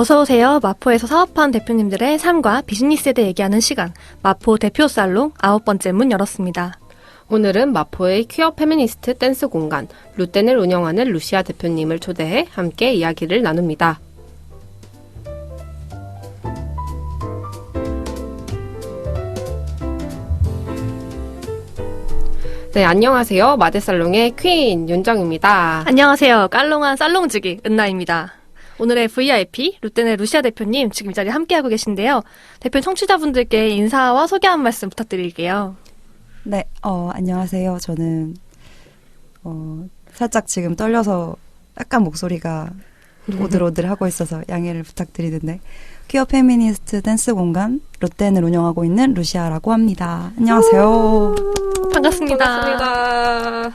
어서오세요. 마포에서 사업한 대표님들의 삶과 비즈니스에 대해 얘기하는 시간, 마포 대표 살롱 9번째 문 열었습니다. 오늘은 마포의 퀴어 페미니스트 댄스 공간 루텐을 운영하는 루시아 대표님을 초대해 함께 이야기를 나눕니다. 네, 안녕하세요. 마대살롱의 퀸 윤정입니다. 안녕하세요. 깔롱한 살롱지기 은나입니다. 오늘의 VIP 루텐의 루시아 대표님 지금 이 자리에 함께하고 계신데요. 대표님 청취자분들께 인사와 소개 한 말씀 부탁드릴게요. 네, 안녕하세요. 저는 살짝 지금 떨려서 약간 목소리가 오들오들하고 있어서 양해를 부탁드리는데 퀴어 페미니스트 댄스 공간 루텐을 운영하고 있는 루시아라고 합니다. 안녕하세요. 반갑습니다. 반갑습니다.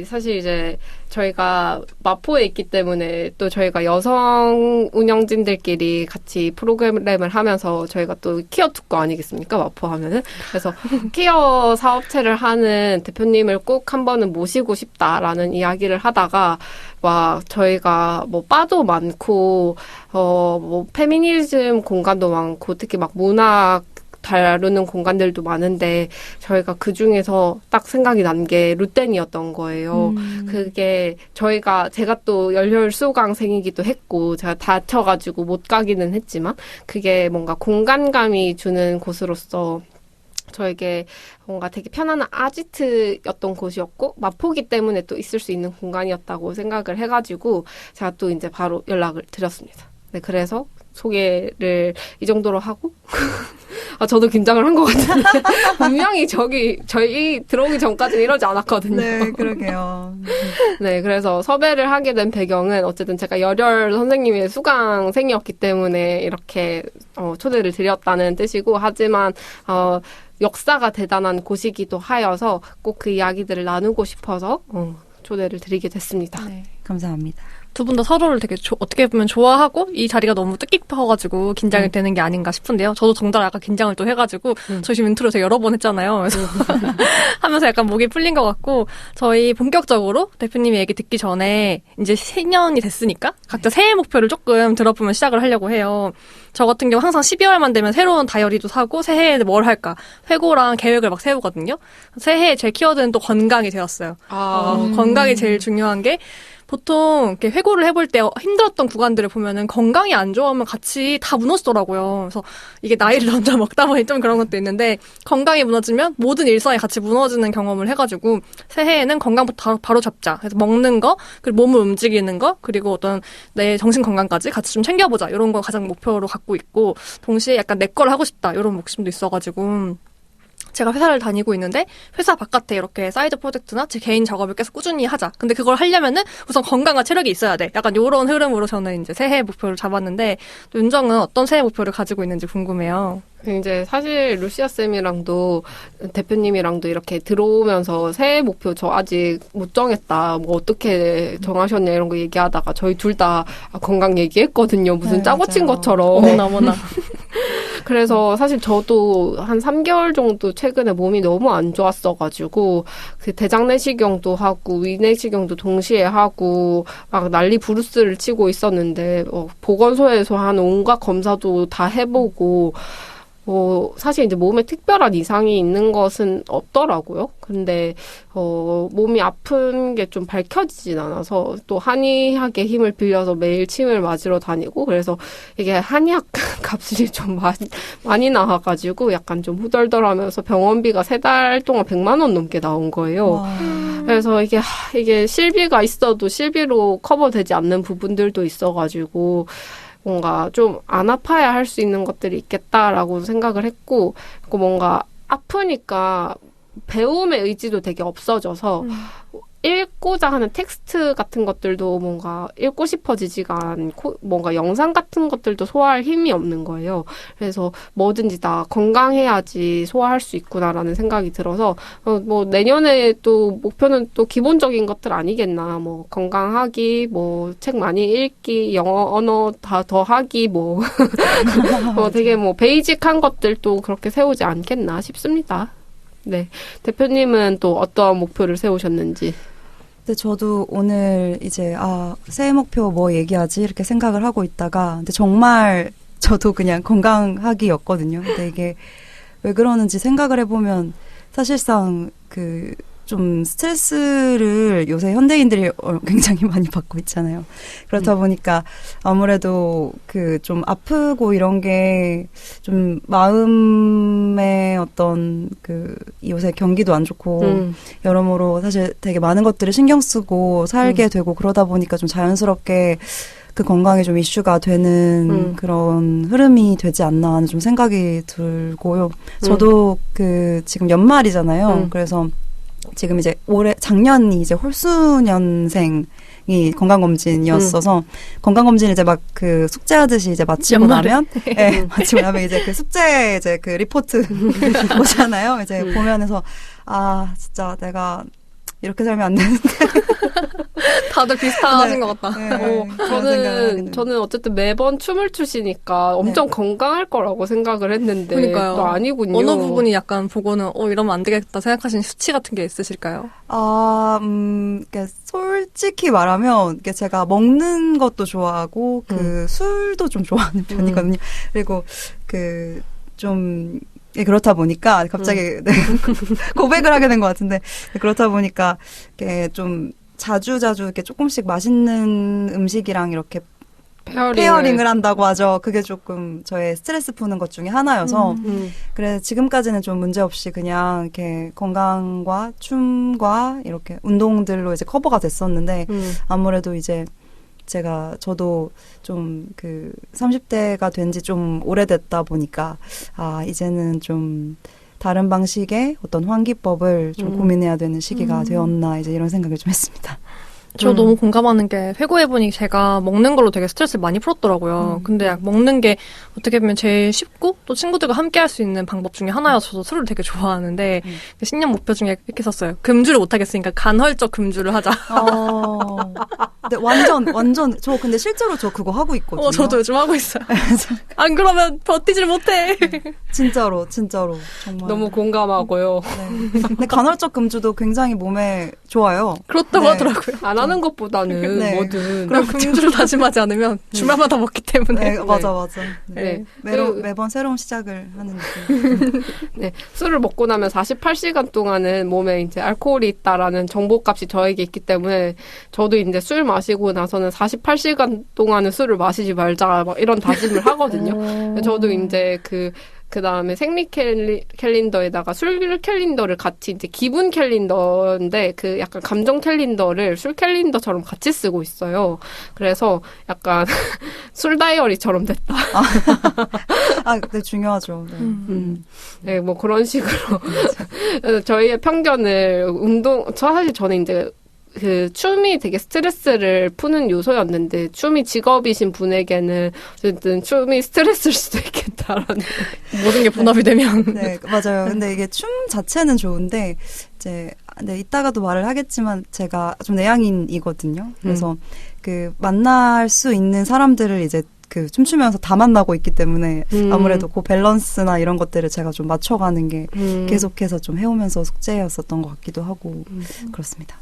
사실 이제 저희가 마포에 있기 때문에 또 저희가 여성 운영진들끼리 같이 프로그램을 하면서 저희가 또 퀴어 특구 아니겠습니까? 마포 하면은. 그래서 퀴어 사업체를 하는 대표님을 꼭 한 번은 모시고 싶다라는 이야기를 하다가 막 저희가 뭐 바도 많고 뭐 페미니즘 공간도 많고 특히 막 문학 다루는 공간들도 많은데 저희가 그 중에서 딱 생각이 난 게 루텐이었던 거예요. 그게 제가 또 열혈수강생이기도 했고 제가 다쳐가지고 못 가기는 했지만 그게 뭔가 공간감이 주는 곳으로서 저에게 뭔가 되게 편안한 아지트였던 곳이었고 마포기 때문에 또 있을 수 있는 공간이었다고 생각을 해가지고 제가 또 이제 바로 연락을 드렸습니다. 네, 그래서 소개를 이 정도로 하고 저도 긴장을 한 것 같은데 분명히 저희 들어오기 전까지는 이러지 않았거든요. 네, 그러게요. 네, 그래서 섭외를 하게 된 배경은 어쨌든 제가 열혈 선생님의 수강생이었기 때문에 이렇게 초대를 드렸다는 뜻이고 하지만 역사가 대단한 곳이기도 하여서 꼭 그 이야기들을 나누고 싶어서 초대를 드리게 됐습니다. 네, 감사합니다. 두 분 다 서로를 되게 어떻게 보면 좋아하고 이 자리가 너무 뜻깊어가지고 긴장이 되는 게 아닌가 싶은데요. 저도 덩달아 약간 긴장을 또 해가지고 저희 지금 인트로 제가 여러 번 했잖아요. 그래서 하면서 약간 목이 풀린 것 같고 저희 본격적으로 대표님의 얘기 듣기 전에 이제 신년이 됐으니까 각자 새해 목표를 조금 들어보면 시작을 하려고 해요. 저 같은 경우 항상 12월만 되면 새로운 다이어리도 사고 새해에 뭘 할까 회고랑 계획을 막 세우거든요. 새해에 제 키워드는 또 건강이 되었어요. 건강이 제일 중요한 게 보통 이렇게 회고를 해볼 때 힘들었던 구간들을 보면은 건강이 안 좋으면 같이 다 무너지더라고요. 그래서 이게 나이를 먼저 먹다 보니 좀 그런 것도 있는데 건강이 무너지면 모든 일상이 같이 무너지는 경험을 해가지고 새해에는 건강부터 바로 잡자. 그래서 먹는 거, 그리고 몸을 움직이는 거, 그리고 어떤 내 정신 건강까지 같이 좀 챙겨보자. 이런 거 가장 목표로 갖고 있고 동시에 약간 내 걸 하고 싶다. 이런 욕심도 있어가지고 제가 회사를 다니고 있는데 회사 바깥에 이렇게 사이드 프로젝트나 제 개인 작업을 계속 꾸준히 하자. 근데 그걸 하려면은 우선 건강과 체력이 있어야 돼. 약간 요런 흐름으로 저는 이제 새해 목표를 잡았는데 또 윤정은 어떤 새해 목표를 가지고 있는지 궁금해요. 이제 사실 루시아 쌤이랑도 대표님이랑도 이렇게 들어오면서 새해 목표 저 아직 못 정했다. 뭐 어떻게 정하셨냐 이런 거 얘기하다가 저희 둘 다 건강 얘기했거든요. 무슨 짜고 친 것처럼. 어머나. 그래서 사실 저도 한 3개월 정도 최근에 몸이 너무 안 좋았어가지고 그 대장내시경도 하고 위내시경도 동시에 하고 막 난리 부르스를 치고 있었는데 보건소에서 한 온갖 검사도 다 해보고 사실 이제 몸에 특별한 이상이 있는 것은 없더라고요. 근데, 몸이 아픈 게 좀 밝혀지진 않아서 또 한의학의 힘을 빌려서 매일 침을 맞으러 다니고 그래서 이게 한의학 값이 좀 많이 나와가지고 약간 좀 후덜덜하면서 병원비가 3달 동안 100만 원 넘게 나온 거예요. 와. 그래서 이게 실비가 있어도 실비로 커버되지 않는 부분들도 있어가지고 뭔가 좀 안 아파야 할 수 있는 것들이 있겠다라고 생각을 했고 뭔가 아프니까 배움의 의지도 되게 없어져서 읽고자 하는 텍스트 같은 것들도 뭔가 읽고 싶어지지가 않고 뭔가 영상 같은 것들도 소화할 힘이 없는 거예요. 그래서 뭐든지 다 건강해야지 소화할 수 있구나라는 생각이 들어서 뭐 내년에 또 목표는 또 기본적인 것들 아니겠나. 뭐 건강하기, 뭐 책 많이 읽기, 영어 언어 다 더 하기 뭐 되게 뭐 베이직한 것들도 그렇게 세우지 않겠나 싶습니다. 네. 대표님은 또 어떤 목표를 세우셨는지. 근데 저도 오늘 이제 새해 목표 뭐 얘기하지 이렇게 생각을 하고 있다가 근데 정말 저도 그냥 건강하기였거든요. 근데 이게 왜 그러는지 생각을 해보면 사실상 좀 스트레스를 요새 현대인들이 굉장히 많이 받고 있잖아요. 그렇다 보니까 아무래도 좀 아프고 이런 게 좀 마음의 어떤 요새 경기도 안 좋고 여러모로 사실 되게 많은 것들을 신경 쓰고 살게 되고 그러다 보니까 좀 자연스럽게 그 건강에 좀 이슈가 되는 그런 흐름이 되지 않나 하는 좀 생각이 들고요. 저도 지금 연말이잖아요. 그래서 지금 이제 작년이 이제 홀수년생이 건강검진이었어서 건강검진 이제 막 숙제하듯이 이제 마치고 나면 마치고 나면 이제 숙제 이제 리포트 보잖아요. 이제 보면서 진짜 내가 이렇게 살면 안 되는데. 다들 비슷하신 것 같다. 저는 어쨌든 매번 춤을 추시니까 엄청 건강할 거라고 생각을 했는데 그러니까요. 또 아니군요. 어느 부분이 약간 보고는 이러면 안 되겠다 생각하신 수치 같은 게 있으실까요? 솔직히 말하면 제가 먹는 것도 좋아하고 술도 좀 좋아하는 편이거든요. 그리고 좀 그렇다 보니까 갑자기 고백을 하게 된 것 같은데 그렇다 보니까 좀 자주 이렇게 조금씩 맛있는 음식이랑 이렇게 페어링을 한다고 하죠. 그게 조금 저의 스트레스 푸는 것 중에 하나여서 그래서 지금까지는 좀 문제 없이 그냥 이렇게 건강과 춤과 이렇게 운동들로 이제 커버가 됐었는데 아무래도 이제 저도 좀 30대가 된 지 좀 오래됐다 보니까 이제는 좀 다른 방식의 어떤 환기법을 좀 고민해야 되는 시기가 되었나 이제 이런 생각을 좀 했습니다. 저 너무 공감하는 게 회고해보니 제가 먹는 걸로 되게 스트레스를 많이 풀었더라고요. 근데 먹는 게 어떻게 보면 제일 쉽고 또 친구들과 함께 할 수 있는 방법 중에 하나여서 저도 술을 되게 좋아하는데 신년 목표 중에 이렇게 썼어요. 금주를 못하겠으니까 간헐적 금주를 하자. 근데 완전 저 근데 실제로 저 그거 하고 있거든요. 저도 요즘 하고 있어요. 안 그러면 버티질 못해. 진짜로 정말 너무 공감하고요. 네. 근데 간헐적 금주도 굉장히 몸에 좋아요. 그렇다고 하더라고요. 안 하는 것보다는 뭐든. 그럼 금주를 다짐하지 않으면 주말마다 먹기 때문에. 네, 맞아. 네. 매번 새로운 시작을 하는 느낌. 네, 술을 먹고 나면 48시간 동안은 몸에 이제 알코올이 있다라는 정보값이 저에게 있기 때문에 저도 이제 술 마시고 나서는 48시간 동안은 술을 마시지 말자 막 이런 다짐을 하거든요. 저도 이제 그 다음에 생리 캘린더에다가 술 캘린더를 같이 이제 기분 캘린더인데 약간 감정 캘린더를 술 캘린더처럼 같이 쓰고 있어요. 그래서 약간 술 다이어리처럼 됐다. 네, 중요하죠. 네, 뭐 그런 식으로 저희의 편견을 사실 저는 이제 춤이 되게 스트레스를 푸는 요소였는데 춤이 직업이신 분에게는 어쨌든 춤이 스트레스일 수도 있겠다라는 모든 게 분업이 되면 네, 맞아요. 근데 이게 춤 자체는 좋은데 이제 이따가도 말을 하겠지만 제가 좀 내향인이거든요. 그래서 만날 수 있는 사람들을 이제 춤추면서 다 만나고 있기 때문에 아무래도 그 밸런스나 이런 것들을 제가 좀 맞춰가는 게 계속해서 좀 해오면서 숙제였었던 것 같기도 하고 그렇습니다.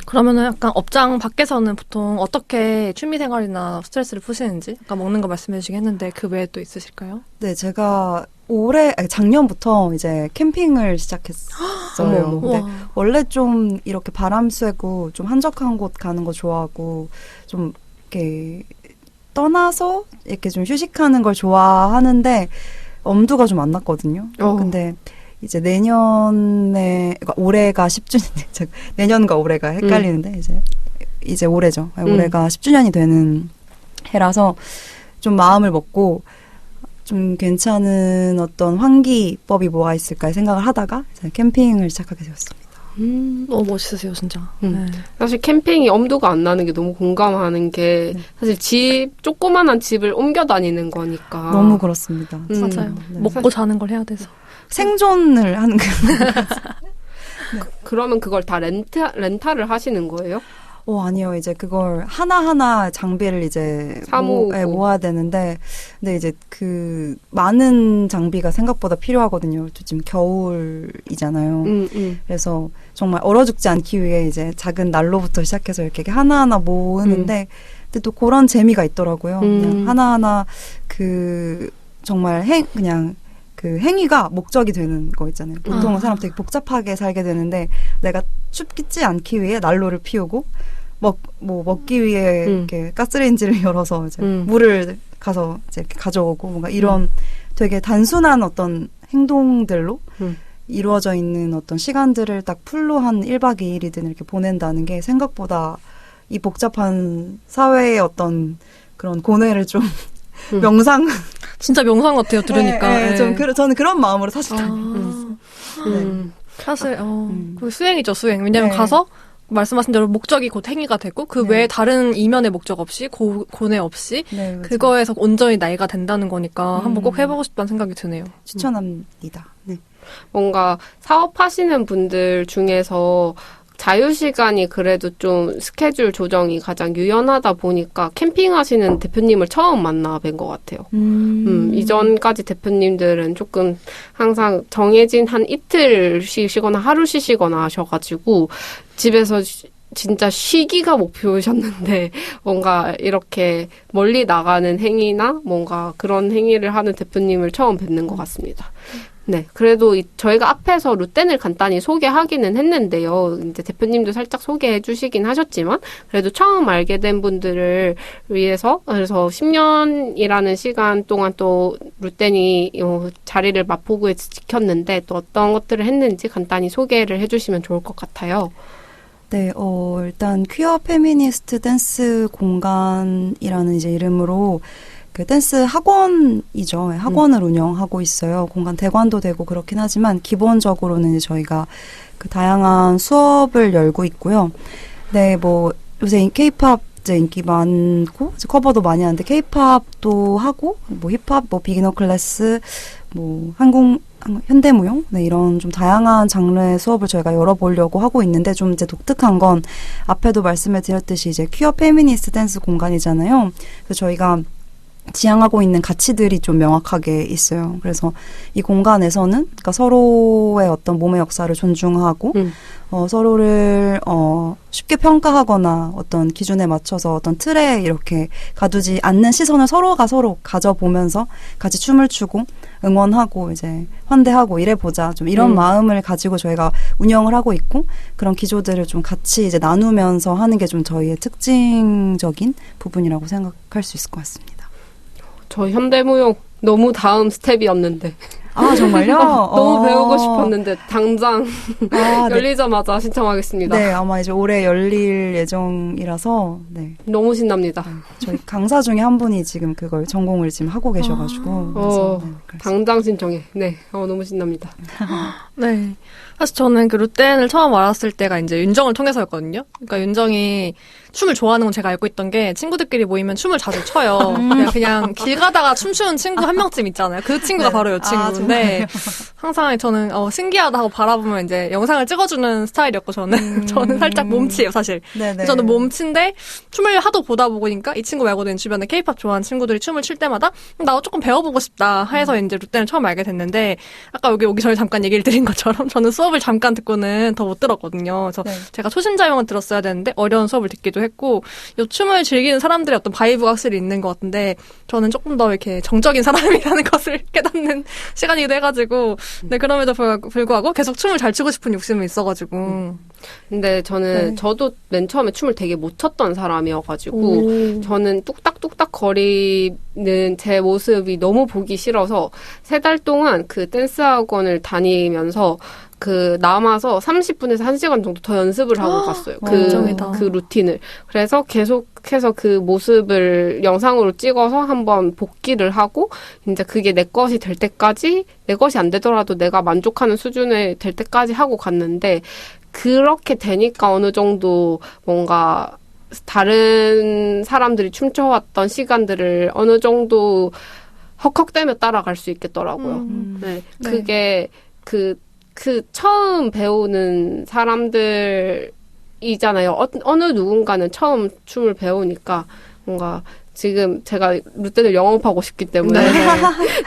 그러면은 약간 업장 밖에서는 보통 어떻게 취미생활이나 스트레스를 푸시는지 아까 먹는 거 말씀해 주시긴 했는데 그 외에 또 있으실까요? 네, 제가 작년부터 이제 캠핑을 시작했어요. 근데 원래 좀 이렇게 바람 쐬고 좀 한적한 곳 가는 거 좋아하고 좀 이렇게 떠나서 이렇게 좀 휴식하는 걸 좋아하는데 엄두가 좀 안 났거든요. 근데 이제 그러니까 올해가 10주년, 내년과 올해가 헷갈리는데, 이제 올해죠. 올해가 10주년이 되는 해라서 좀 마음을 먹고, 좀 괜찮은 어떤 환기법이 뭐가 있을까 생각을 하다가, 이제 캠핑을 시작하게 되었습니다. 너무 멋있으세요, 진짜. 네. 사실 캠핑이 엄두가 안 나는 게 너무 공감하는 게, 사실 조그만한 집을 옮겨 다니는 거니까. 너무 그렇습니다. 맞아요. 먹고 자는 걸 해야 돼서. 생존을 하는 거. 그러면 그걸 다 렌탈을 하시는 거예요? 아니요. 이제 그걸 하나하나 장비를 이제 모아야 되는데, 근데 이제 그 많은 장비가 생각보다 필요하거든요. 지금 겨울이잖아요. 그래서 정말 얼어 죽지 않기 위해 이제 작은 난로부터 시작해서 이렇게 하나하나 모으는데, 근데 또 그런 재미가 있더라고요. 그냥 하나하나 정말 그냥 그 행위가 목적이 되는 거 있잖아요. 보통은 사람 되게 복잡하게 살게 되는데, 내가 춥지 않기 위해 난로를 피우고, 먹기 위해 이렇게 가스레인지를 열어서 이제 물을 가서 이제 이렇게 가져오고, 뭔가 이런 되게 단순한 어떤 행동들로 이루어져 있는 어떤 시간들을 딱 풀로 한 1박 2일이든 이렇게 보낸다는 게 생각보다 이 복잡한 사회의 어떤 그런 고뇌를 좀 명상. 진짜 명상 같아요, 들으니까. 네. 저는 그런 마음으로 사실 사실, 그 수행이죠, 수행. 왜냐면 가서, 말씀하신 대로 목적이 곧 행위가 되고, 그 외에 다른 이면의 목적 없이, 고뇌 없이, 그거에서 온전히 나이가 된다는 거니까, 한번 꼭 해보고 싶다는 생각이 드네요. 추천합니다. 네. 뭔가 사업하시는 분들 중에서 자유시간이 그래도 좀 스케줄 조정이 가장 유연하다 보니까 캠핑하시는 대표님을 처음 만나 뵌 것 같아요. 이전까지 대표님들은 조금 항상 정해진 한 이틀 쉬시거나 하루 쉬시거나 하셔가지고 집에서 진짜 쉬기가 목표셨는데 뭔가 이렇게 멀리 나가는 행위나 뭔가 그런 행위를 하는 대표님을 처음 뵙는 것 같습니다. 네, 그래도 저희가 앞에서 루텐을 간단히 소개하기는 했는데요. 이제 대표님도 살짝 소개해 주시긴 하셨지만, 그래도 처음 알게 된 분들을 위해서, 그래서 10년이라는 시간 동안 또 루텐이 자리를 마포구에 지켰는데, 또 어떤 것들을 했는지 간단히 소개를 해 주시면 좋을 것 같아요. 네, 일단 퀴어 페미니스트 댄스 공간이라는 이제 이름으로 그 댄스 학원이죠. 학원을 운영하고 있어요. 공간 대관도 되고 그렇긴 하지만 기본적으로는 이제 저희가 그 다양한 수업을 열고 있고요. 네, 요새 K-팝 이제 인기 많고 이제 커버도 많이 하는데 K-팝도 하고 힙합, 비기너 클래스, 현대무용, 네, 이런 좀 다양한 장르의 수업을 저희가 열어보려고 하고 있는데, 좀 이제 독특한 건 앞에도 말씀을 드렸듯이 이제 퀴어 페미니스트 댄스 공간이잖아요. 그래서 저희가 지향하고 있는 가치들이 좀 명확하게 있어요. 그래서 이 공간에서는 그러니까 서로의 어떤 몸의 역사를 존중하고 서로를 쉽게 평가하거나 어떤 기준에 맞춰서 어떤 틀에 이렇게 가두지 않는 시선을 서로가 서로 가져보면서 같이 춤을 추고 응원하고 이제 환대하고 이래보자, 좀 이런 마음을 가지고 저희가 운영을 하고 있고, 그런 기조들을 좀 같이 이제 나누면서 하는 게 좀 저희의 특징적인 부분이라고 생각할 수 있을 것 같습니다. 저 현대무용 너무 다음 스텝이었는데. 아, 정말요? 너무 배우고 싶었는데 당장 열리자마자 신청하겠습니다. 네, 아마 이제 올해 열릴 예정이라서 네. 너무 신납니다. 저희 강사 중에 한 분이 지금 그걸 전공을 지금 하고 계셔가지고 그래서, 당장 신청해. 네, 너무 신납니다. 네. 사실 저는 그 루텐을 처음 알았을 때가 이제 윤정을 통해서였거든요. 그러니까 윤정이 춤을 좋아하는 건 제가 알고 있던 게 친구들끼리 모이면 춤을 자주 춰요. 그냥 길 가다가 춤추는 친구 한 명쯤 있잖아요. 그 친구가 바로 이 친구인데 항상 저는 신기하다 하고 바라보면 이제 영상을 찍어주는 스타일이었고 저는 살짝 몸치예요 사실. 저는 몸치인데 춤을 하도 보다 보니까 이 친구 말고도 주변에 K-팝 좋아하는 친구들이 춤을 출 때마다 나도 조금 배워보고 싶다 해서 이제 루텐을 처음 알게 됐는데, 아까 여기 오기 전에 잠깐 얘기를 드린 것처럼 저는 수업을 잠깐 듣고는 더 못 들었거든요. 그래서 제가 초심자용은 들었어야 되는데 어려운 수업을 듣기도 했고, 이 춤을 즐기는 사람들의 어떤 바이브가 확실히 있는 것 같은데, 저는 조금 더 이렇게 정적인 사람이라는 것을 깨닫는 시간이기도 해가지고, 네, 그럼에도 불구하고 계속 춤을 잘 추고 싶은 욕심은 있어가지고. 근데 저도 맨 처음에 춤을 되게 못 췄던 사람이어가지고, 저는 뚝딱뚝딱 거리는 제 모습이 너무 보기 싫어서 3달 동안 그 댄스 학원을 다니면서 남아서 30분에서 1시간 정도 더 연습을 하고 갔어요. 그 루틴을. 그래서 계속해서 그 모습을 영상으로 찍어서 한번 복기를 하고, 이제 그게 내 것이 될 때까지, 내 것이 안 되더라도 내가 만족하는 수준에 될 때까지 하고 갔는데, 그렇게 되니까 어느 정도 뭔가 다른 사람들이 춤춰왔던 시간들을 어느 정도 헉헉대며 따라갈 수 있겠더라고요. 네. 그게 처음 배우는 사람들의 이잖아요. 어느 누군가는 처음 춤을 배우니까 뭔가 지금 제가 루테를 영업하고 싶기 때문에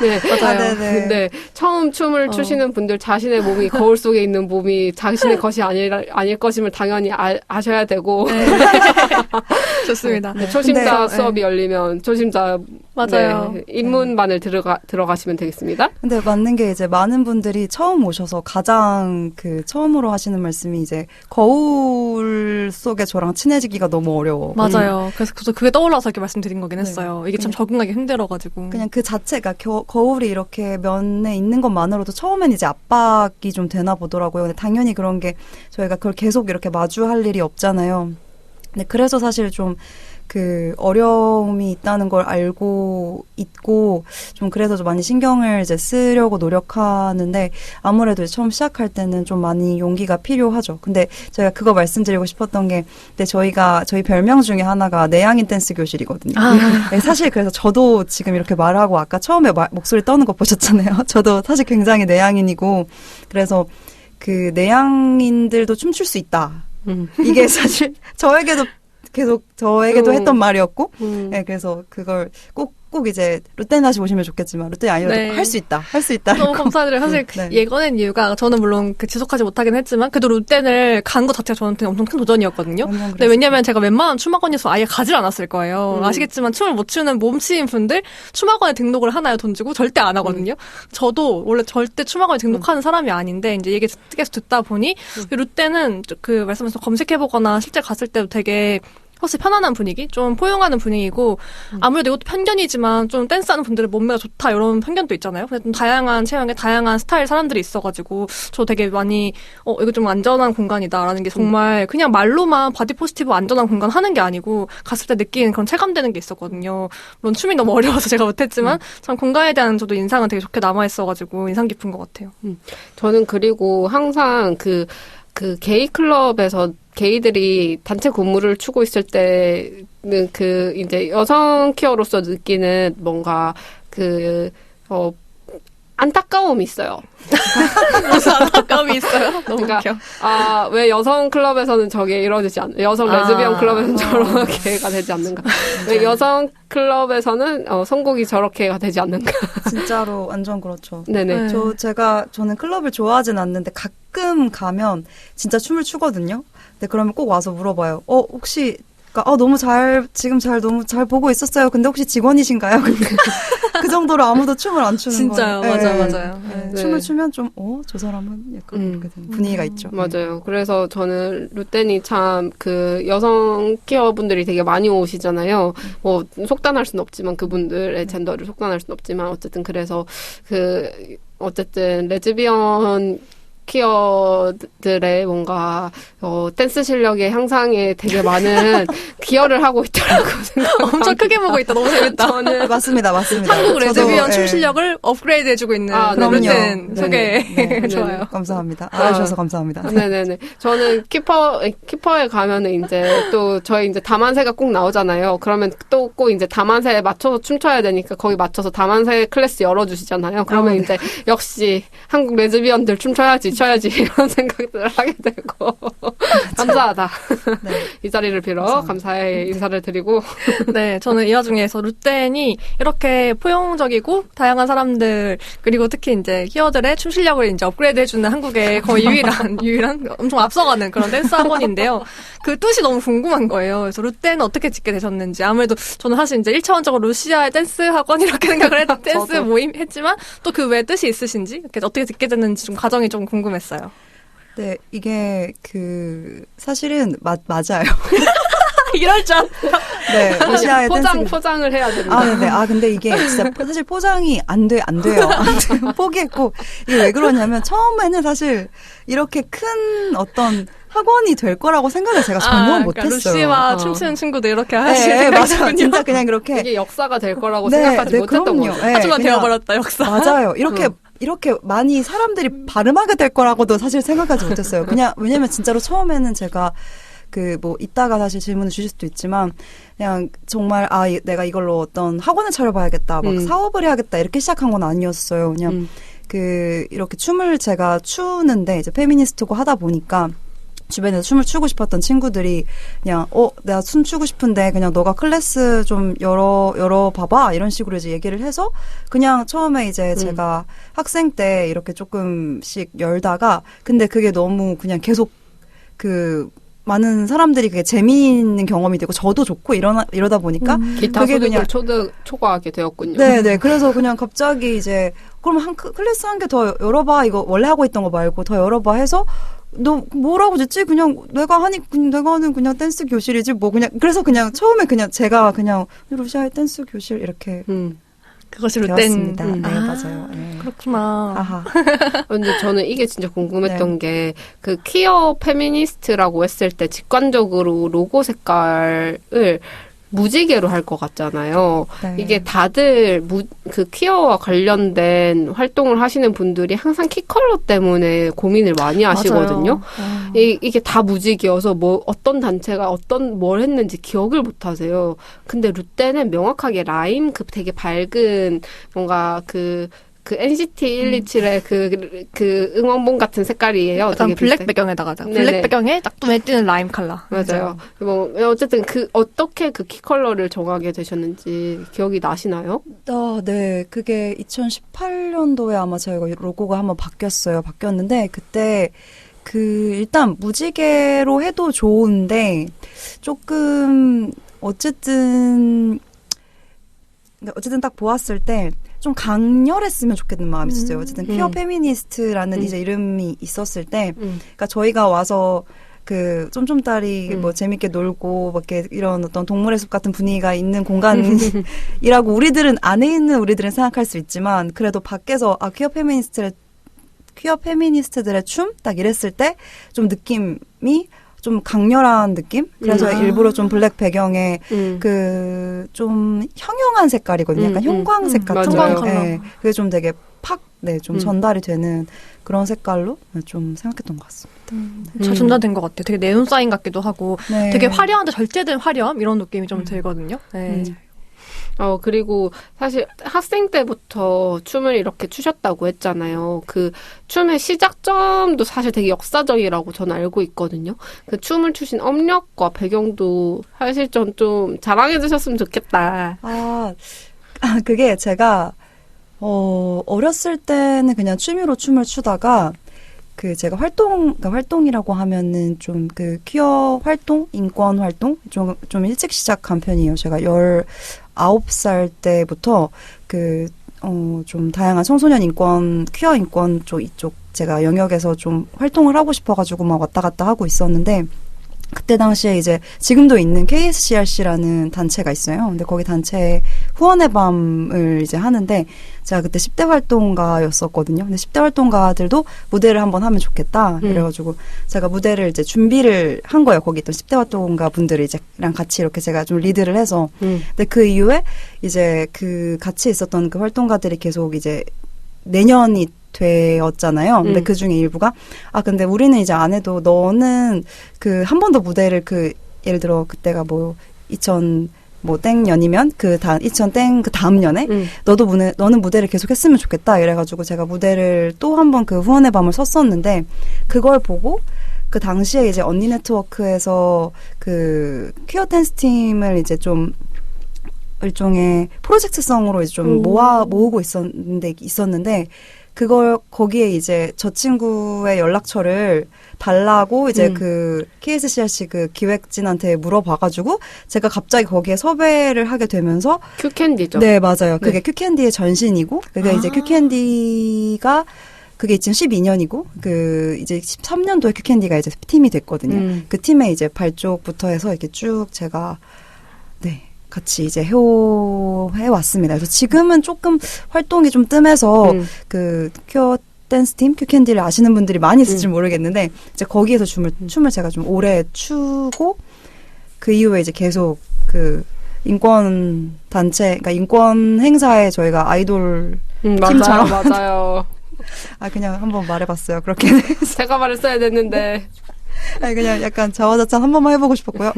네, 맞아요. 근데 처음 춤을 추시는 분들 자신의 몸이 거울 속에 있는 몸이 자신의 것이 아닐 것임을 당연히 아셔야 되고 좋습니다. 네, 초심자 근데, 수업이 열리면 초심자 맞아요. 네, 입문반을 들어가시면 되겠습니다. 근데 맞는 게 이제 많은 분들이 처음 오셔서 가장 처음으로 하시는 말씀이 이제 거울 속에 저랑 친해지기가 너무 어려워. 맞아요. 그래서 그게 떠올라서 이렇게 말씀드린 거긴 했어요. 네. 이게 참 적응하기 힘들어가지고. 그냥 그 자체가 거울이 이렇게 면에 있는 것만으로도 처음엔 이제 압박이 좀 되나 보더라고요. 근데 당연히 그런 게 저희가 그걸 계속 이렇게 마주할 일이 없잖아요. 근데 그래서 사실 좀 어려움이 있다는 걸 알고 있고, 좀 그래서 좀 많이 신경을 이제 쓰려고 노력하는데, 아무래도 처음 시작할 때는 좀 많이 용기가 필요하죠. 근데 저희가 그거 말씀드리고 싶었던 게, 근데 저희 별명 중에 하나가 내향인 댄스 교실이거든요. 네, 사실 그래서 저도 지금 이렇게 말하고 아까 처음에 목소리 떠는 거 보셨잖아요. 저도 사실 굉장히 내향인이고, 그래서 내향인들도 춤출 수 있다. 이게 사실 저에게도 했던 말이었고, 네, 그래서 그걸 꼭 이제 루테는 다시 오시면 좋겠지만, 루테는 아니어도 네. 할 수 있다. 너무 감사드려요. 사실 네. 예거낸 이유가 저는 물론 지속하지 못하긴 했지만, 그래도 루테를 간 것 자체가 저한테 엄청 큰 도전이었거든요. 근데 왜냐면 제가 웬만한 춤학원에서 아예 가질 않았을 거예요. 아시겠지만 춤을 못 추는 몸치인 분들 춤학원에 등록을 하나요? 돈 주고? 절대 안 하거든요. 저도 원래 절대 춤학원에 등록하는 사람이 아닌데, 이제 얘기 계속 듣다 보니, 루테는 말씀하신 검색해보거나 실제 갔을 때도 되게 훨씬 편안한 분위기? 좀 포용하는 분위기고, 아무래도 이것도 편견이지만 좀 댄스하는 분들의 몸매가 좋다 이런 편견도 있잖아요. 근데 좀 다양한 체형에 다양한 스타일 사람들이 있어가지고 저 되게 많이 이거 좀 안전한 공간이다라는 게 정말 그냥 말로만 바디 포지티브 안전한 공간 하는 게 아니고 갔을 때 느끼는 그런 체감되는 게 있었거든요. 물론 춤이 너무 어려워서 제가 못했지만 참 공간에 대한 저도 인상은 되게 좋게 남아있어가지고 인상 깊은 것 같아요. 저는 그리고 항상 게이 클럽에서 게이들이 단체 군무를 추고 있을 때는 이제 여성 퀴어로서 느끼는 뭔가 안타까움이 있어요. 무슨 안타까움이 있어요? 너무 웃겨. 왜 여성 클럽에서는 저게 이루어지지 않는, 여성 레즈비언 클럽에서는 저렇게가 되지 않는가. 왜 여성 클럽에서는 선곡이 저렇게가 되지 않는가. 진짜로 완전 그렇죠. 네네. 저는 클럽을 좋아하진 않는데 가끔 가면 진짜 춤을 추거든요. 근데 그러면 꼭 와서 물어봐요. 혹시 너무 너무 잘 보고 있었어요. 근데 혹시 직원이신가요? 그 정도로 아무도 춤을 안 추는 진짜요. 거예요. 맞아요. 네. 네. 춤을 추면 좀, 저 사람은 약간 그렇게 되는 분위기가 있죠. 맞아요. 그래서 저는 루테니 참 여성 퀴어분들이 되게 많이 오시잖아요. 뭐 속단할 수는 없지만 그분들의 젠더를 속단할 수는 없지만 어쨌든 그래서 어쨌든 레즈비언 퀴어들의 뭔가 댄스 실력의 향상에 되게 많은 기여를 하고 있다고 생각합니다. 엄청 크게 보고 있다. 너무 재밌다. 저는 맞습니다. 한국 레즈비언 춤 실력을 업그레이드 해주고 있는 루텐 소개. 네. 좋아요. 감사합니다. 알아주셔서 감사합니다. 네네네. 저는 키퍼에 가면은 이제 또 저희 이제 다만세가 꼭 나오잖아요. 그러면 또 꼭 이제 다만세에 맞춰서 춤춰야 되니까 거기 맞춰서 다만세 클래스 열어주시잖아요. 그러면 이제 역시 한국 레즈비언들 춤춰야지 이런 생각들을 하게 되고 감사하다. 네. 이 자리를 빌어 감사합니다. 감사의 인사를 드리고 네, 저는 이 와중에서 루텐이 이렇게 포용적이고 다양한 사람들 그리고 특히 이제 퀴어들의 춤 실력을 이제 업그레이드 해주는 한국의 거의 유일한 엄청 앞서가는 그런 댄스 학원인데요. 그 뜻이 너무 궁금한 거예요. 그래서 루텐은 어떻게 짓게 되셨는지. 아무래도 저는 사실 이제 1차원적으로 루시아의 댄스 학원 이렇게 생각을 댄스 모임 했지만 또 그 외 뜻이 있으신지 이렇게 어떻게 듣게 됐는지 좀 과정이 좀 궁금했어요. 네, 이게 사실은 맞아요. 이럴 줄 알았어. 네, 루시아의 포장을 해야 됩니다. 네네. 근데 이게 진짜 사실 포장이 안 돼요. 포기했고, 이게 왜 그러냐면, 처음에는 사실 이렇게 큰 어떤 학원이 될 거라고 생각을 제가 전혀 못했어요. 루시와 춤추는 친구들 이렇게 하시는 네, 맞아요. 진짜 그냥 그렇게. 이게 역사가 될 거라고 생각하지 못했던 거예요. 네, 하지만 되어버렸다, 역사. 맞아요. 이렇게 많이 사람들이 발음하게 될 거라고도 사실 생각하지 못했어요. 왜냐면 진짜로 처음에는 제가 이따가 사실 질문을 주실 수도 있지만, 그냥 정말, 내가 이걸로 어떤 학원을 차려봐야겠다, 사업을 해야겠다, 이렇게 시작한 건 아니었어요. 그냥, 이렇게 춤을 제가 추는데, 이제 페미니스트고 하다 보니까, 주변에서 춤을 추고 싶었던 친구들이 그냥 내가 춤 추고 싶은데 그냥 너가 클래스 좀 열어 봐봐 이런 식으로 이제 얘기를 해서 그냥 처음에 이제 제가 학생 때 이렇게 조금씩 열다가 근데 그게 너무 그냥 계속 많은 사람들이 그게 재미있는 경험이 되고 저도 좋고 이러다 보니까 기타 그게 소득을 그냥 초과하게 되었군요. 네네. 그래서 그냥 갑자기 이제 그럼 클래스 한 개 더 열어봐. 이거 원래 하고 있던 거 말고 더 열어봐 해서 너 뭐라고 듣지? 그냥 내가 하는 그냥 댄스 교실이지 뭐 그냥 그래서 그냥 처음에 그냥 제가 그냥 루시아의 댄스 교실 이렇게 그것이 되었습니다. 땐. 네, 맞아요. 네. 그렇구나. 아하. 근데 저는 이게 진짜 궁금했던 네. 게 그 퀴어 페미니스트라고 했을 때 직관적으로 로고 색깔을 무지개로 할 것 같잖아요. 네. 이게 다들 그 퀴어와 관련된 활동을 하시는 분들이 항상 키 컬러 때문에 고민을 많이 하시거든요. 이게 다 무지개여서 어떤 단체가 뭘 했는지 기억을 못 하세요. 근데 루테는 명확하게 라임 되게 밝은 뭔가 그 NCT 127의 그 응원봉 같은 색깔이에요. 약간 되게 블랙 비슷해. 배경에다가 네네. 블랙 배경에 딱 눈에 띄는 라임 컬러. 맞아요. 뭐 어쨌든 어떻게 그 키 컬러를 정하게 되셨는지 기억이 나시나요? 네. 그게 2018년도에 아마 저희가 로고가 한번 바뀌었는데 그때 일단 무지개로 해도 좋은데 조금 어쨌든 딱 보았을 때 좀 강렬했으면 좋겠는 마음이 있었어요. 어쨌든 퀴어 페미니스트라는 이제 이름이 있었을 때, 그러니까 저희가 와서 쫌쫌따리 뭐 재밌게 놀고 막 이렇게 이런 어떤 동물의 숲 같은 분위기가 있는 공간이라고 안에 있는 우리들은 생각할 수 있지만 그래도 밖에서 퀴어 페미니스트들의 춤 딱 이랬을 때 좀 느낌이 좀 강렬한 느낌? 그래서 일부러 좀 블랙 배경에 좀 형형한 색깔이거든요. 약간 형광색 같은 맞아요. 거. 네. 그게 좀 되게 좀 전달이 되는 그런 색깔로 좀 생각했던 것 같습니다. 잘 전달된 것 같아요. 되게 네온 사인 같기도 하고 네. 되게 화려한데 절제된 화려함 이런 느낌이 좀 들거든요. 네. 그리고 사실 학생 때부터 춤을 이렇게 추셨다고 했잖아요. 그 춤의 시작점도 사실 되게 역사적이라고 저는 알고 있거든요. 그 춤을 추신 업력과 배경도 사실 좀 자랑해 주셨으면 좋겠다. 그게 제가 어렸을 때는 그냥 취미로 춤을 추다가 제가 활동이라고 하면은 좀 퀴어 활동, 인권 활동 좀 일찍 시작한 편이에요. 제가 19살 때부터 좀 다양한 청소년 인권, 퀴어 인권 이쪽 제가 영역에서 좀 활동을 하고 싶어가지고 막 왔다 갔다 하고 있었는데 그때 당시에 이제 지금도 있는 KSCRC라는 단체가 있어요. 근데 거기 단체 후원의 밤을 이제 하는데 제가 그때 10대 활동가였었거든요. 근데 10대 활동가들도 무대를 한번 하면 좋겠다. 그래가지고 제가 무대를 이제 준비를 한 거예요. 거기 있던 10대 활동가 분들을 이제랑 같이 이렇게 제가 좀 리드를 해서. 근데 그 이후에 이제 같이 있었던 그 활동가들이 계속 이제 내년이 되었잖아요. 근데 그 중에 일부가 근데 우리는 이제 안 해도 너는 한 번 더 무대를 예를 들어 그때가 뭐 2000 뭐 땡년이면 2000 그 다음 년에 너는 무대를 계속 했으면 좋겠다 이래가지고 제가 무대를 또 한 번 후원의 밤을 썼었는데 그걸 보고 그 당시에 이제 언니 네트워크에서 퀴어 댄스 팀을 이제 좀 일종의 프로젝트성으로 이제 좀 모으고 있었는데 그걸 거기에 이제 저 친구의 연락처를 달라고 이제 KSCRC 기획진한테 물어봐가지고 제가 갑자기 거기에 섭외를 하게 되면서 큐캔디죠. 네, 맞아요. 그게 큐캔디의 전신이고 그게 이제 큐캔디가 그게 2012년이고 이제 13년도에 큐캔디가 이제 팀이 됐거든요. 그 팀의 이제 발족부터 해서 이렇게 쭉 제가 같이 이제 해왔습니다. 그래서 지금은 조금 활동이 좀 뜸해서 퀴어 댄스 팀, 큐캔디를 아시는 분들이 많이 있을지 모르겠는데 이제 거기에서 춤을 제가 좀 오래 추고 그 이후에 이제 계속 인권 단체, 그러니까 인권 행사에 저희가 아이돌 팀처럼 맞아요. 그냥 한번 말해봤어요. 그렇게 제가 말했어야 됐는데. 그냥 약간 자화자찬 한 번만 해보고 싶었고요.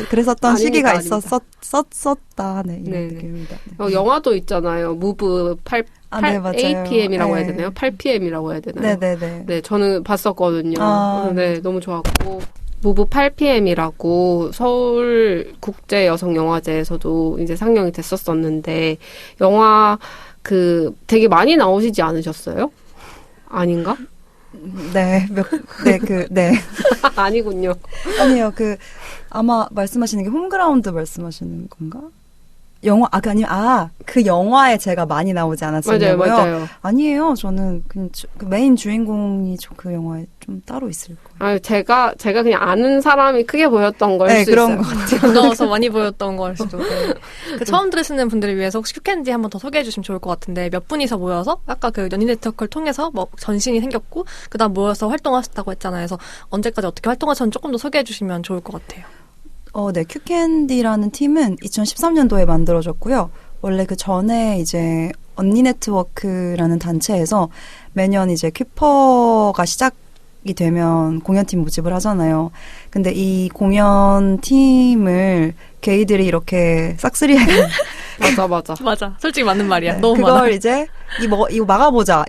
그랬었던 시기가 있었다. 네, 이런 느낌입니다. 영화도 있잖아요. 무브 네, 맞아요. 8pm이라고 네. 해야 되나요? 8pm이라고 해야 되나요? 네네네. 네, 저는 봤었거든요. 아. 네, 너무 좋았고. 무브 8pm이라고 서울국제여성영화제에서도 이제 상영이 됐었었는데, 영화 되게 많이 나오시지 않으셨어요? 아닌가? 네, 네. 아니군요. 아니에요. 아마 말씀하시는 게 홈그라운드 말씀하시는 건가? 그 영화에 제가 많이 나오지 않았었냐고요? 맞아요. 아니에요. 저는 그냥 그 메인 주인공이 그 영화에 좀 따로 있을 거예요. 아, 제가 그냥 아는 사람이 크게 보였던 걸 수도 그런 있어요. 것 같아요. 반가워서 많이 보였던 걸 수도. 네. 처음 들으시는 분들을 위해서 혹시 큐캔디 한번 더 소개해 주시면 좋을 것 같은데, 몇 분이서 모여서 아까 연인 네트워크를 통해서 전신이 생겼고 그다음 모여서 활동하셨다고 했잖아요. 그래서 언제까지 어떻게 활동하셨는지 조금 더 소개해 주시면 좋을 것 같아요. 네, 큐캔디라는 팀은 2013년도에 만들어졌고요. 원래 그 전에 이제 언니 네트워크라는 단체에서 매년 이제 큐퍼가 시작이 되면 공연팀 모집을 하잖아요. 근데 이 공연팀을 게이들이 이렇게 싹쓸이하게 맞아. 솔직히 맞는 말이야. 네, 너무 그걸 많아. 이제 이거 막아보자.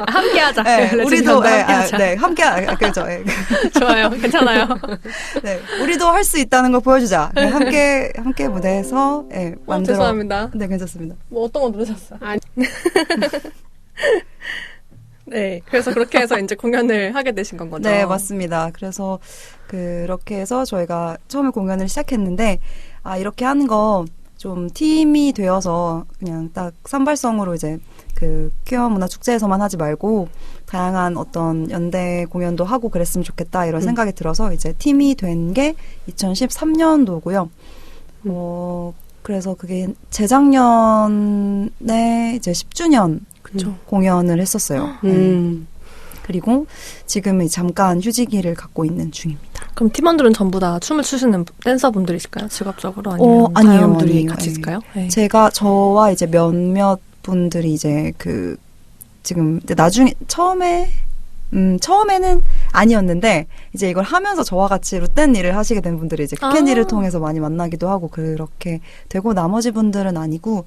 함께하자. 네, 우리도 함께하자. 함께 그렇죠. 네. 좋아요. 괜찮아요. 네, 우리도 할 수 있다는 걸 보여주자. 함께 무대에서 만들어. 죄송합니다. 네, 괜찮습니다. 뭐 어떤 거 누르셨어요? 아니. 네, 그래서 그렇게 해서 이제 공연을 하게 되신 건 거죠? 네, 맞습니다. 그래서 그렇게 해서 저희가 처음에 공연을 시작했는데, 이렇게 하는 거 좀 팀이 되어서 그냥 딱 산발성으로 이제 퀴어 문화 축제에서만 하지 말고 다양한 어떤 연대 공연도 하고 그랬으면 좋겠다 이런 생각이 들어서 이제 팀이 된 게 2013년도고요. 그래서 그게 재작년에 이제 10주년 공연을 했었어요. 그리고 지금은 잠깐 휴지기를 갖고 있는 중입니다. 그럼 팀원들은 전부 다 춤을 추시는 댄서분들이실까요? 직업적으로 아니면 다양분들이 아니에요. 같이 있을까요? 네. 저와 이제 몇몇 분들이 이제 지금 나중에 처음에는 아니었는데 이제 이걸 하면서 저와 같이 룻댄 일을 하시게 된 분들이 이제 큐캔디를 통해서 많이 만나기도 하고 그렇게 되고, 나머지 분들은 아니고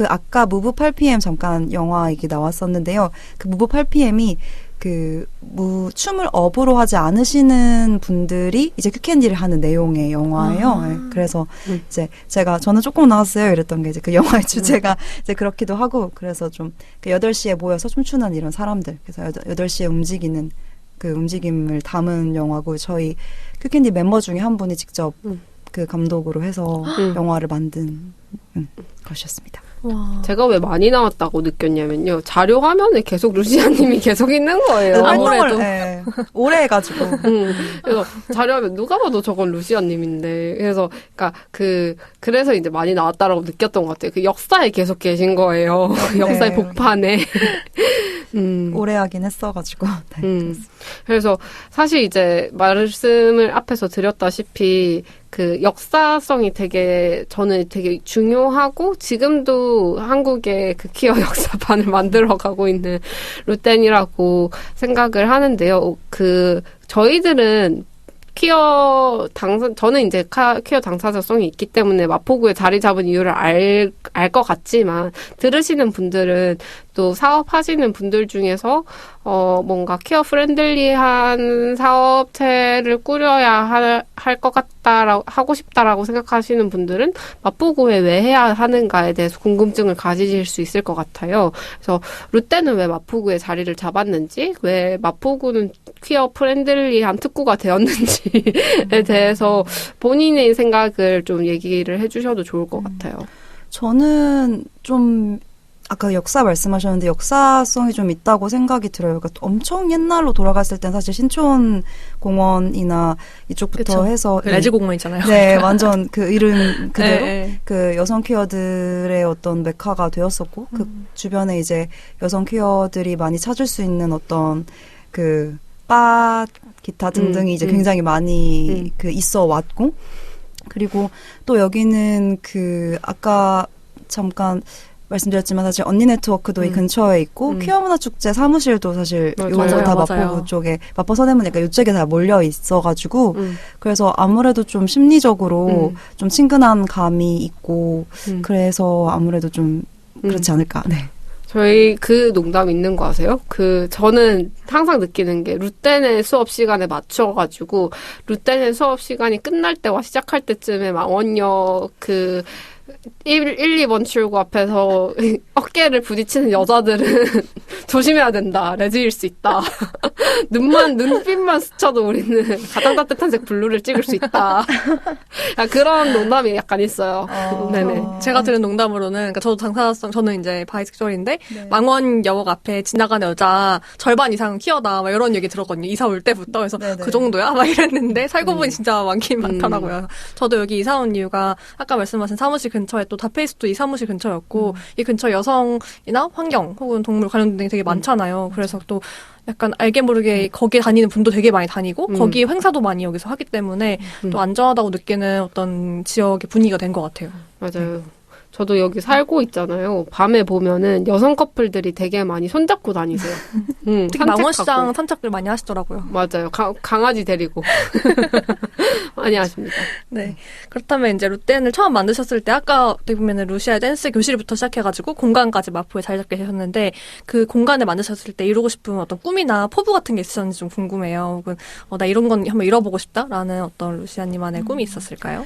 아까 무브 8pm 잠깐 영화 얘기 나왔었는데요. 무브 8pm이 춤을 업으로 하지 않으시는 분들이 이제 큐캔디를 하는 내용의 영화예요. 네, 그래서 이제 저는 조금 나왔어요. 이랬던 게 이제 그 영화의 주제가 이제 그렇기도 하고, 그래서 좀 8시에 모여서 춤추는 이런 사람들, 그래서 8시에 움직이는 그 움직임을 담은 영화고, 저희 큐캔디 멤버 중에 한 분이 직접 감독으로 해서 영화를 만든 것이었습니다. 와. 제가 왜 많이 나왔다고 느꼈냐면요. 자료 화면에 계속 루시아님이 계속 있는 거예요. 아무래도. 네, 오래 해가지고. 그래서 자료 화면 누가 봐도 저건 루시아님인데. 그래서, 그래서 이제 많이 나왔다라고 느꼈던 것 같아요. 역사에 계속 계신 거예요. 네. 역사의 복판에. 오래 하긴 했어가지고. 네, 그래서 사실 이제 말씀을 앞에서 드렸다시피 역사성이 저는 되게 중요하고, 지금도 한국의 퀴어 역사판을 만들어가고 있는 룻댄이라고 생각을 하는데요. 저희들은 저는 이제 퀴어 당사자성이 있기 때문에 마포구에 자리 잡은 이유를 알 것 같지만, 들으시는 분들은 또 사업하시는 분들 중에서 뭔가 퀴어 프렌들리한 사업체를 꾸려야 할 것 같다라고 하고 싶다라고 생각하시는 분들은 마포구에 왜 해야 하는가에 대해서 궁금증을 가지실 수 있을 것 같아요. 그래서 룻댄은 왜 마포구에 자리를 잡았는지, 왜 마포구는 퀴어 프렌들리한 특구가 되었는지에 대해서 본인의 생각을 좀 얘기를 해주셔도 좋을 것 같아요. 저는 좀 아까 역사 말씀하셨는데 역사성이 좀 있다고 생각이 들어요. 그러니까 엄청 옛날로 돌아갔을 땐 사실 신촌 공원이나 이쪽부터 그쵸. 해서 레지 공원 있잖아요. 네, 완전 이름 그대로 네. 여성 퀴어들의 어떤 메카가 되었었고, 주변에 이제 여성 퀴어들이 많이 찾을 수 있는 어떤 바, 기타 등등이 이제 굉장히 많이 있어 왔고, 그리고 또 여기는 아까 잠깐 말씀드렸지만 사실 언니 네트워크도 이 근처에 있고, 퀴어 문화 축제 사무실도 사실 요거 다 마포구 쪽에, 마포 서대문이니까 이쪽에 다 몰려 있어가지고, 그래서 아무래도 좀 심리적으로 좀 친근한 감이 있고, 그래서 아무래도 좀 그렇지 않을까. 네. 저희 그 농담 있는 거 아세요? 저는 항상 느끼는 게 루테네 수업 시간에 맞춰가지고 루테네 수업 시간이 끝날 때와 시작할 때쯤에 망원역 1, 2번 출구 앞에서 어깨를 부딪히는 여자들은 조심해야 된다. 레즈일 수 있다. 눈빛만 스쳐도 우리는 가장 따뜻한 색 블루를 찍을 수 있다. 그런 농담이 약간 있어요. 네네. 제가 들은 농담으로는, 그러니까 저도 당사자성, 저는 이제 바이섹슈얼인데, 네. 망원역 앞에 지나가는 여자 절반 이상은 퀴어다, 막 이런 얘기 들었거든요. 이사 올 때부터. 그래서 네네. 그 정도야? 막 이랬는데, 살고 보니 진짜 많긴 많더라고요. 저도 여기 이사 온 이유가, 아까 말씀하신 사무실 근처에 또 다페이스도 이 사무실 근처였고, 이 근처 여성이나 환경, 혹은 동물 관련된 게 되게 많잖아요. 그래서 또, 약간 알게 모르게 거기에 다니는 분도 되게 많이 다니고 거기 행사도 많이 여기서 하기 때문에 또 안전하다고 느끼는 어떤 지역의 분위기가 된 것 같아요. 맞아요. 저도 여기 살고 있잖아요. 밤에 보면은 여성 커플들이 되게 많이 손잡고 다니세요. 특히 망원시장 산책들 많이 하시더라고요. 맞아요. 강아지 데리고 많이 하십니다. 네. 그렇다면 이제 루텐을 처음 만드셨을 때 아까 어떻게 보면은 루시아의 댄스 교실부터 시작해가지고 공간까지 마포에 잘 잡게 되셨는데 그 공간을 만드셨을 때 이루고 싶은 어떤 꿈이나 포부 같은 게 있으셨는지 좀 궁금해요. 혹은 나 이런 건 한번 이뤄보고 싶다라는 어떤 루시아님만의 꿈이 있었을까요?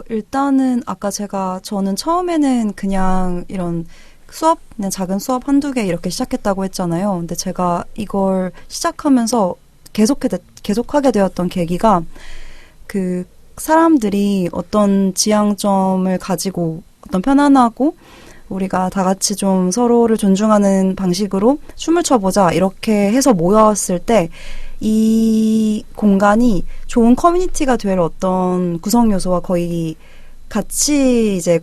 일단은 아까 저는 처음에는 그냥 이런 수업, 그냥 작은 수업 한두 개 이렇게 시작했다고 했잖아요. 근데 제가 이걸 시작하면서 계속하게 되었던 계기가 그 사람들이 어떤 지향점을 가지고 어떤 편안하고 우리가 다 같이 좀 서로를 존중하는 방식으로 춤을 춰보자 이렇게 해서 모였을 때 이 공간이 좋은 커뮤니티가 될 어떤 구성 요소와 거의 같이 이제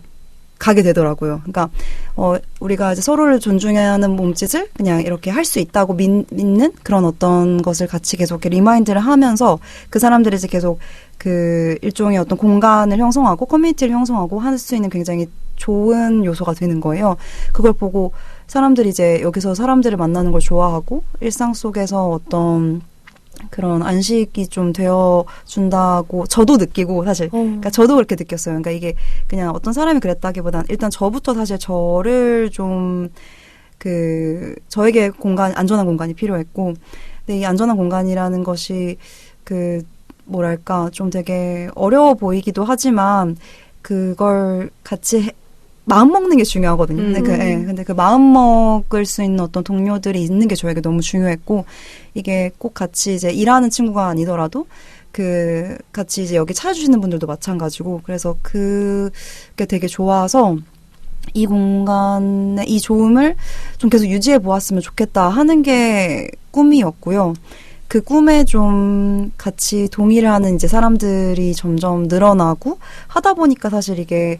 가게 되더라고요. 그러니까 우리가 이제 서로를 존중해야 하는 몸짓을 그냥 이렇게 할 수 있다고 믿는 그런 어떤 것을 같이 계속 이렇게 리마인드를 하면서 그 사람들이 이제 계속 그 일종의 어떤 공간을 형성하고 커뮤니티를 형성하고 할 수 있는 굉장히 좋은 요소가 되는 거예요. 그걸 보고 사람들이 이제 여기서 사람들을 만나는 걸 좋아하고 일상 속에서 어떤 그런 안식이 좀 되어준다고 저도 느끼고 사실 그러니까 저도 그렇게 느꼈어요. 그러니까 이게 그냥 어떤 사람이 그랬다기보단 일단 저부터 사실 저를 좀 저에게 안전한 공간이 필요했고 근데 이 안전한 공간이라는 것이 뭐랄까 좀 되게 어려워 보이기도 하지만 그걸 같이 마음 먹는 게 중요하거든요. 근데 그 마음 먹을 수 있는 어떤 동료들이 있는 게 저에게 너무 중요했고, 이게 꼭 같이 이제 일하는 친구가 아니더라도, 같이 이제 여기 찾아주시는 분들도 마찬가지고, 그래서 그게 되게 좋아서, 이 공간의 이 좋음을 좀 계속 유지해 보았으면 좋겠다 하는 게 꿈이었고요. 그 꿈에 좀 같이 동의를 하는 이제 사람들이 점점 늘어나고, 하다 보니까 사실 이게,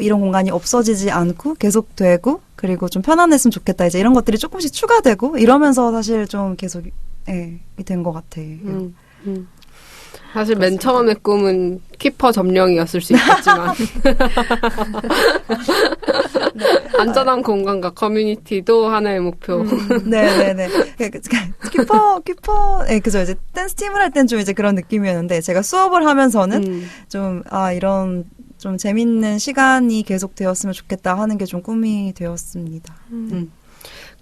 이런 공간이 없어지지 않고 계속되고 그리고 좀 편안했으면 좋겠다 이제 이런 것들이 조금씩 추가되고 이러면서 사실 좀 계속 된 것 같아요. 사실 맨 처음의 꿈은 키퍼 점령이었을 수 있겠지만 안전한 공간과 커뮤니티도 하나의 목표. 네네네. 키퍼, 그죠. 이제 댄스 팀을 할 땐 좀 이제 그런 느낌이었는데 제가 수업을 하면서는 좀 이런 좀 재밌는 시간이 계속 되었으면 좋겠다 하는 게 좀 꿈이 되었습니다.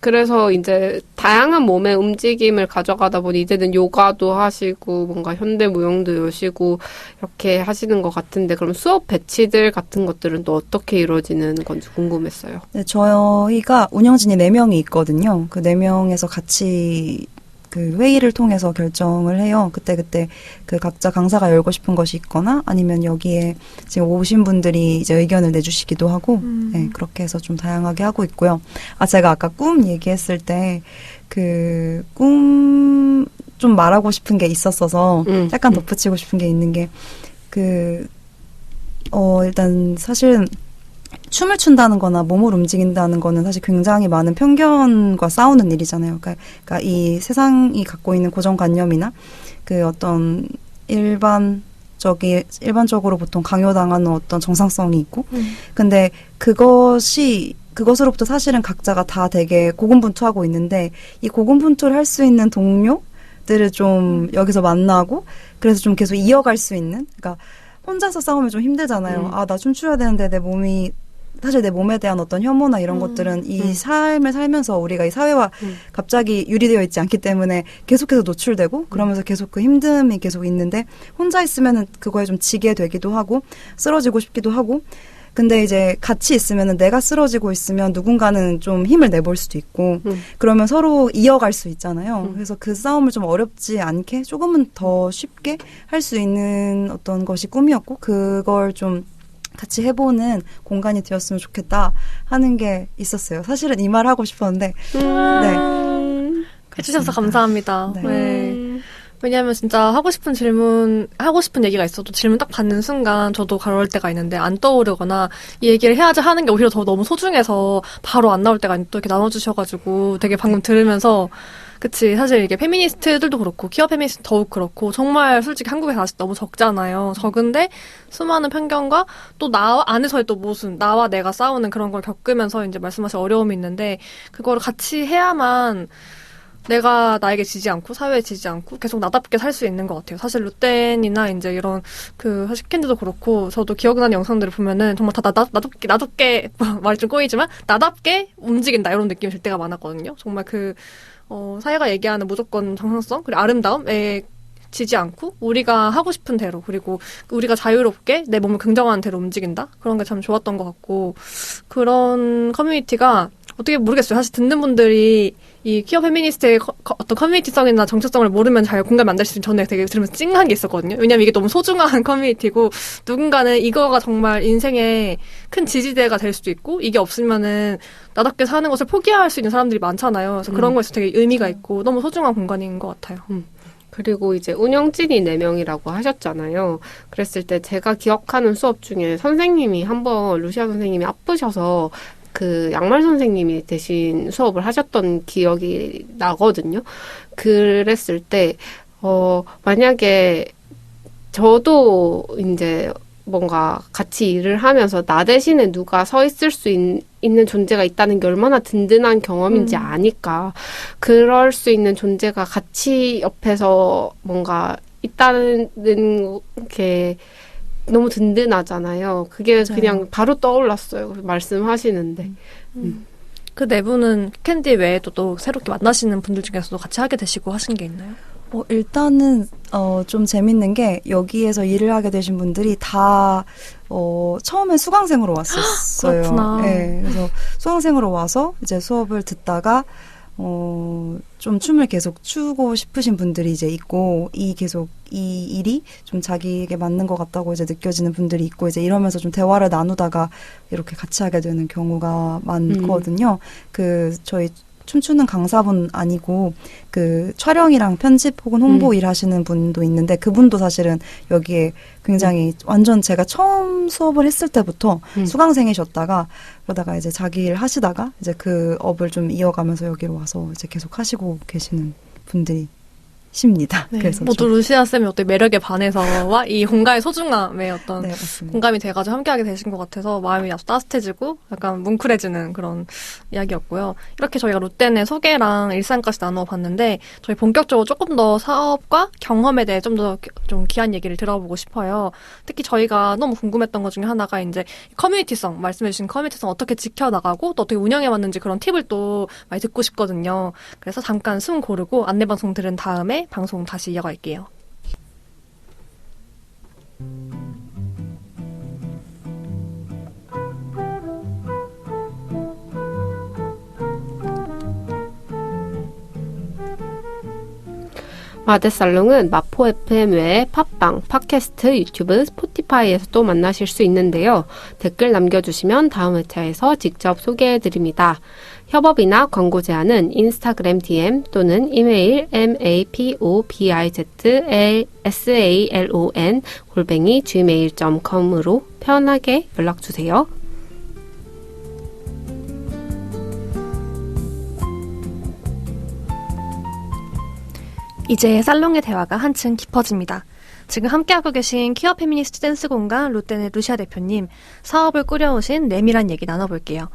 그래서 이제 다양한 몸의 움직임을 가져가다 보니 이제는 요가도 하시고 뭔가 현대무용도 여시고 이렇게 하시는 것 같은데 그럼 수업 배치들 같은 것들은 또 어떻게 이루어지는 건지 궁금했어요. 네, 저희가 운영진이 4명이 있거든요. 그 4명에서 같이 그 회의를 통해서 결정을 해요. 그때 그 각자 강사가 열고 싶은 것이 있거나 아니면 여기에 지금 오신 분들이 이제 의견을 내주시기도 하고, 네, 그렇게 해서 좀 다양하게 하고 있고요. 제가 아까 꿈 얘기했을 때 그 꿈 좀 말하고 싶은 게 있었어서 약간 덧붙이고 싶은 게 있는 게 일단 사실은 춤을 춘다는 거나 몸을 움직인다는 거는 사실 굉장히 많은 편견과 싸우는 일이잖아요. 그러니까 이 세상이 갖고 있는 고정관념이나 그 어떤 일반적으로 보통 강요당하는 어떤 정상성이 있고, 근데 그것으로부터 사실은 각자가 다 되게 고군분투하고 있는데, 이 고군분투를 할 수 있는 동료들을 좀 여기서 만나고, 그래서 좀 계속 이어갈 수 있는, 그러니까 혼자서 싸우면 좀 힘들잖아요. 나 춤추어야 되는데 내 몸이 사실 내 몸에 대한 어떤 혐오나 이런 것들은 이 삶을 살면서 우리가 이 사회와 갑자기 유리되어 있지 않기 때문에 계속해서 노출되고 그러면서 계속 그 힘듦이 계속 있는데 혼자 있으면은 그거에 좀 지게 되기도 하고 쓰러지고 싶기도 하고 근데 이제 같이 있으면은 내가 쓰러지고 있으면 누군가는 좀 힘을 내볼 수도 있고 그러면 서로 이어갈 수 있잖아요. 그래서 그 싸움을 좀 어렵지 않게 조금은 더 쉽게 할 수 있는 어떤 것이 꿈이었고 그걸 좀 같이 해보는 공간이 되었으면 좋겠다 하는 게 있었어요. 사실은 이 말 하고 싶었는데 네. 해주셔서 감사합니다. 네. 네. 왜냐하면 진짜 하고 싶은 질문, 하고 싶은 얘기가 있어도 질문 딱 받는 순간 저도 그럴 때가 있는데 안 떠오르거나 이 얘기를 해야지 하는 게 오히려 더 너무 소중해서 바로 안 나올 때가 또 이렇게 나눠주셔가지고 되게 방금 들으면서 그치 사실 이게 페미니스트들도 그렇고 퀴어 페미니스트 더욱 그렇고 정말 솔직히 한국에서 아직 너무 적잖아요. 적은데 수많은 편견과 또 나 안에서의 또 모순 나와 내가 싸우는 그런 걸 겪으면서 이제 말씀하신 어려움이 있는데 그거를 같이 해야만 내가 나에게 지지 않고 사회에 지지 않고 계속 나답게 살 수 있는 것 같아요. 사실 루텐이나 이제 이런 그 사실 캔디도 그렇고 저도 기억나는 영상들을 보면은 정말 다 나답게 말이 좀 꼬이지만 나답게 움직인다 이런 느낌이 들 때가 많았거든요. 정말 그 사회가 얘기하는 무조건 정상성 그리고 아름다움에 지지 않고 우리가 하고 싶은 대로 그리고 우리가 자유롭게 내 몸을 긍정하는 대로 움직인다 그런 게 참 좋았던 것 같고 그런 커뮤니티가 어떻게 모르겠어요. 사실 듣는 분들이 이 퀴어 페미니스트의 어떤 커뮤니티성이나 정체성을 모르면 잘 공감이 안 될 수 있는 전에 되게 들으면서 찡한 게 있었거든요. 왜냐면 이게 너무 소중한 커뮤니티고 누군가는 이거가 정말 인생의 큰 지지대가 될 수도 있고 이게 없으면은 나답게 사는 것을 포기할 수 있는 사람들이 많잖아요. 그래서 그런 거에서 되게 의미가 있고 너무 소중한 공간인 것 같아요. 그리고 이제 운영진이 4명이라고 하셨잖아요. 그랬을 때 제가 기억하는 수업 중에 선생님이 한번 루시아 선생님이 아프셔서 그 양말 선생님이 대신 수업을 하셨던 기억이 나거든요. 그랬을 때 만약에 저도 이제 뭔가 같이 일을 하면서 나 대신에 누가 서 있을 수 있는 존재가 있다는 게 얼마나 든든한 경험인지 아니까 그럴 수 있는 존재가 같이 옆에서 뭔가 있다는 게 너무 든든하잖아요. 그게 맞아요. 그냥 바로 떠올랐어요. 말씀하시는데. 그 네 분은 캔디 외에도 또 새롭게 만나시는 분들 중에서도 같이 하게 되시고 하신 게 있나요? 일단은 좀 재밌는 게 여기에서 일을 하게 되신 분들이 다 처음에 수강생으로 왔었어요. 그렇구나. 네, 그래서 수강생으로 와서 이제 수업을 듣다가 좀 춤을 계속 추고 싶으신 분들이 이제 있고 이 일이 좀 자기에게 맞는 것 같다고 이제 느껴지는 분들이 있고 이제 이러면서 좀 대화를 나누다가 이렇게 같이 하게 되는 경우가 많거든요. 그 저희 춤추는 강사분 아니고 그 촬영이랑 편집 혹은 홍보 일하시는 분도 있는데 그분도 사실은 여기에 굉장히 완전 제가 처음 수업을 했을 때부터 수강생이셨다가 그러다가 이제 자기 일 하시다가 이제 그 업을 좀 이어가면서 여기로 와서 이제 계속 하시고 계시는 분들이 십니다. 네, 그래서 모두 루시아 쌤의 어떤 매력에 반해서와 이 공간의 소중함에 어떤 네, 맞습니다. 공감이 돼가지고 함께하게 되신 것 같아서 마음이 아주 따뜻해지고 약간 뭉클해지는 그런 이야기였고요. 이렇게 저희가 루텐의 소개랑 일상까지 나눠봤는데 저희 본격적으로 조금 더 사업과 경험에 대해 좀 더 좀 귀한 얘기를 들어보고 싶어요. 특히 저희가 너무 궁금했던 것 중에 하나가 이제 커뮤니티성, 말씀해주신 커뮤니티성 어떻게 지켜나가고 또 어떻게 운영해왔는지 그런 팁을 또 많이 듣고 싶거든요. 그래서 잠깐 숨 고르고 안내방송 들은 다음에 방송 다시 이어갈게요. 마대살롱은 마포 FM 외에 팟빵, 팟캐스트, 유튜브, 스포티파이에서도 만나실 수 있는데요. 댓글 남겨주시면 다음 회차에서 직접 소개해드립니다. 협업이나 광고 제안은 인스타그램 DM 또는 이메일 mapobizsalon@gmail.com으로 편하게 연락주세요. 이제 살롱의 대화가 한층 깊어집니다. 지금 함께하고 계신 퀴어 페미니스트 댄스 공간 루텐의 루시아 대표님, 사업을 꾸려오신 내밀한 얘기 나눠볼게요.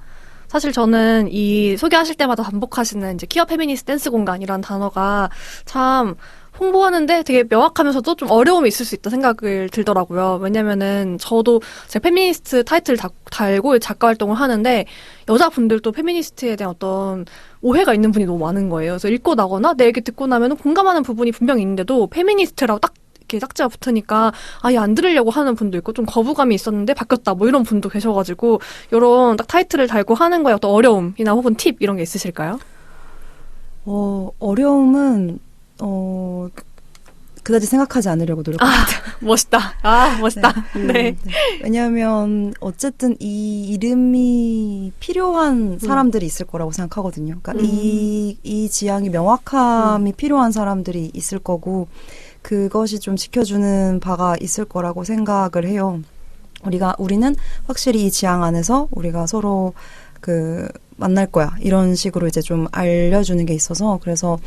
사실 저는 이 소개하실 때마다 반복하시는 이제 퀴어 페미니스트 댄스 공간이라는 단어가 참 홍보하는데 되게 명확하면서도 좀 어려움이 있을 수 있다 생각을 들더라고요. 왜냐면은 저도 제 페미니스트 타이틀 달고 작가 활동을 하는데 여자분들도 페미니스트에 대한 어떤 오해가 있는 분이 너무 많은 거예요. 그래서 읽고 나거나 내 얘기 듣고 나면은 공감하는 부분이 분명히 있는데도 페미니스트라고 딱 이렇게 짝지가 붙으니까 아예 안 들으려고 하는 분도 있고 좀 거부감이 있었는데 바뀌었다 뭐 이런 분도 계셔가지고 이런 딱 타이틀을 달고 하는 거에 어떤 어려움이나 혹은 팁 이런 게 있으실까요? 어려움은 그다지 생각하지 않으려고 노력합니다. 멋있다. 멋있다. 네. 왜냐하면 어쨌든 이 이름이 필요한 사람들이 있을 거라고 생각하거든요. 그러니까 이 지향이 명확함이 필요한 사람들이 있을 거고 그것이 좀 지켜주는 바가 있을 거라고 생각을 해요. 우리는 확실히 이 지향 안에서 우리가 서로 만날 거야. 이런 식으로 이제 좀 알려주는 게 있어서 그래서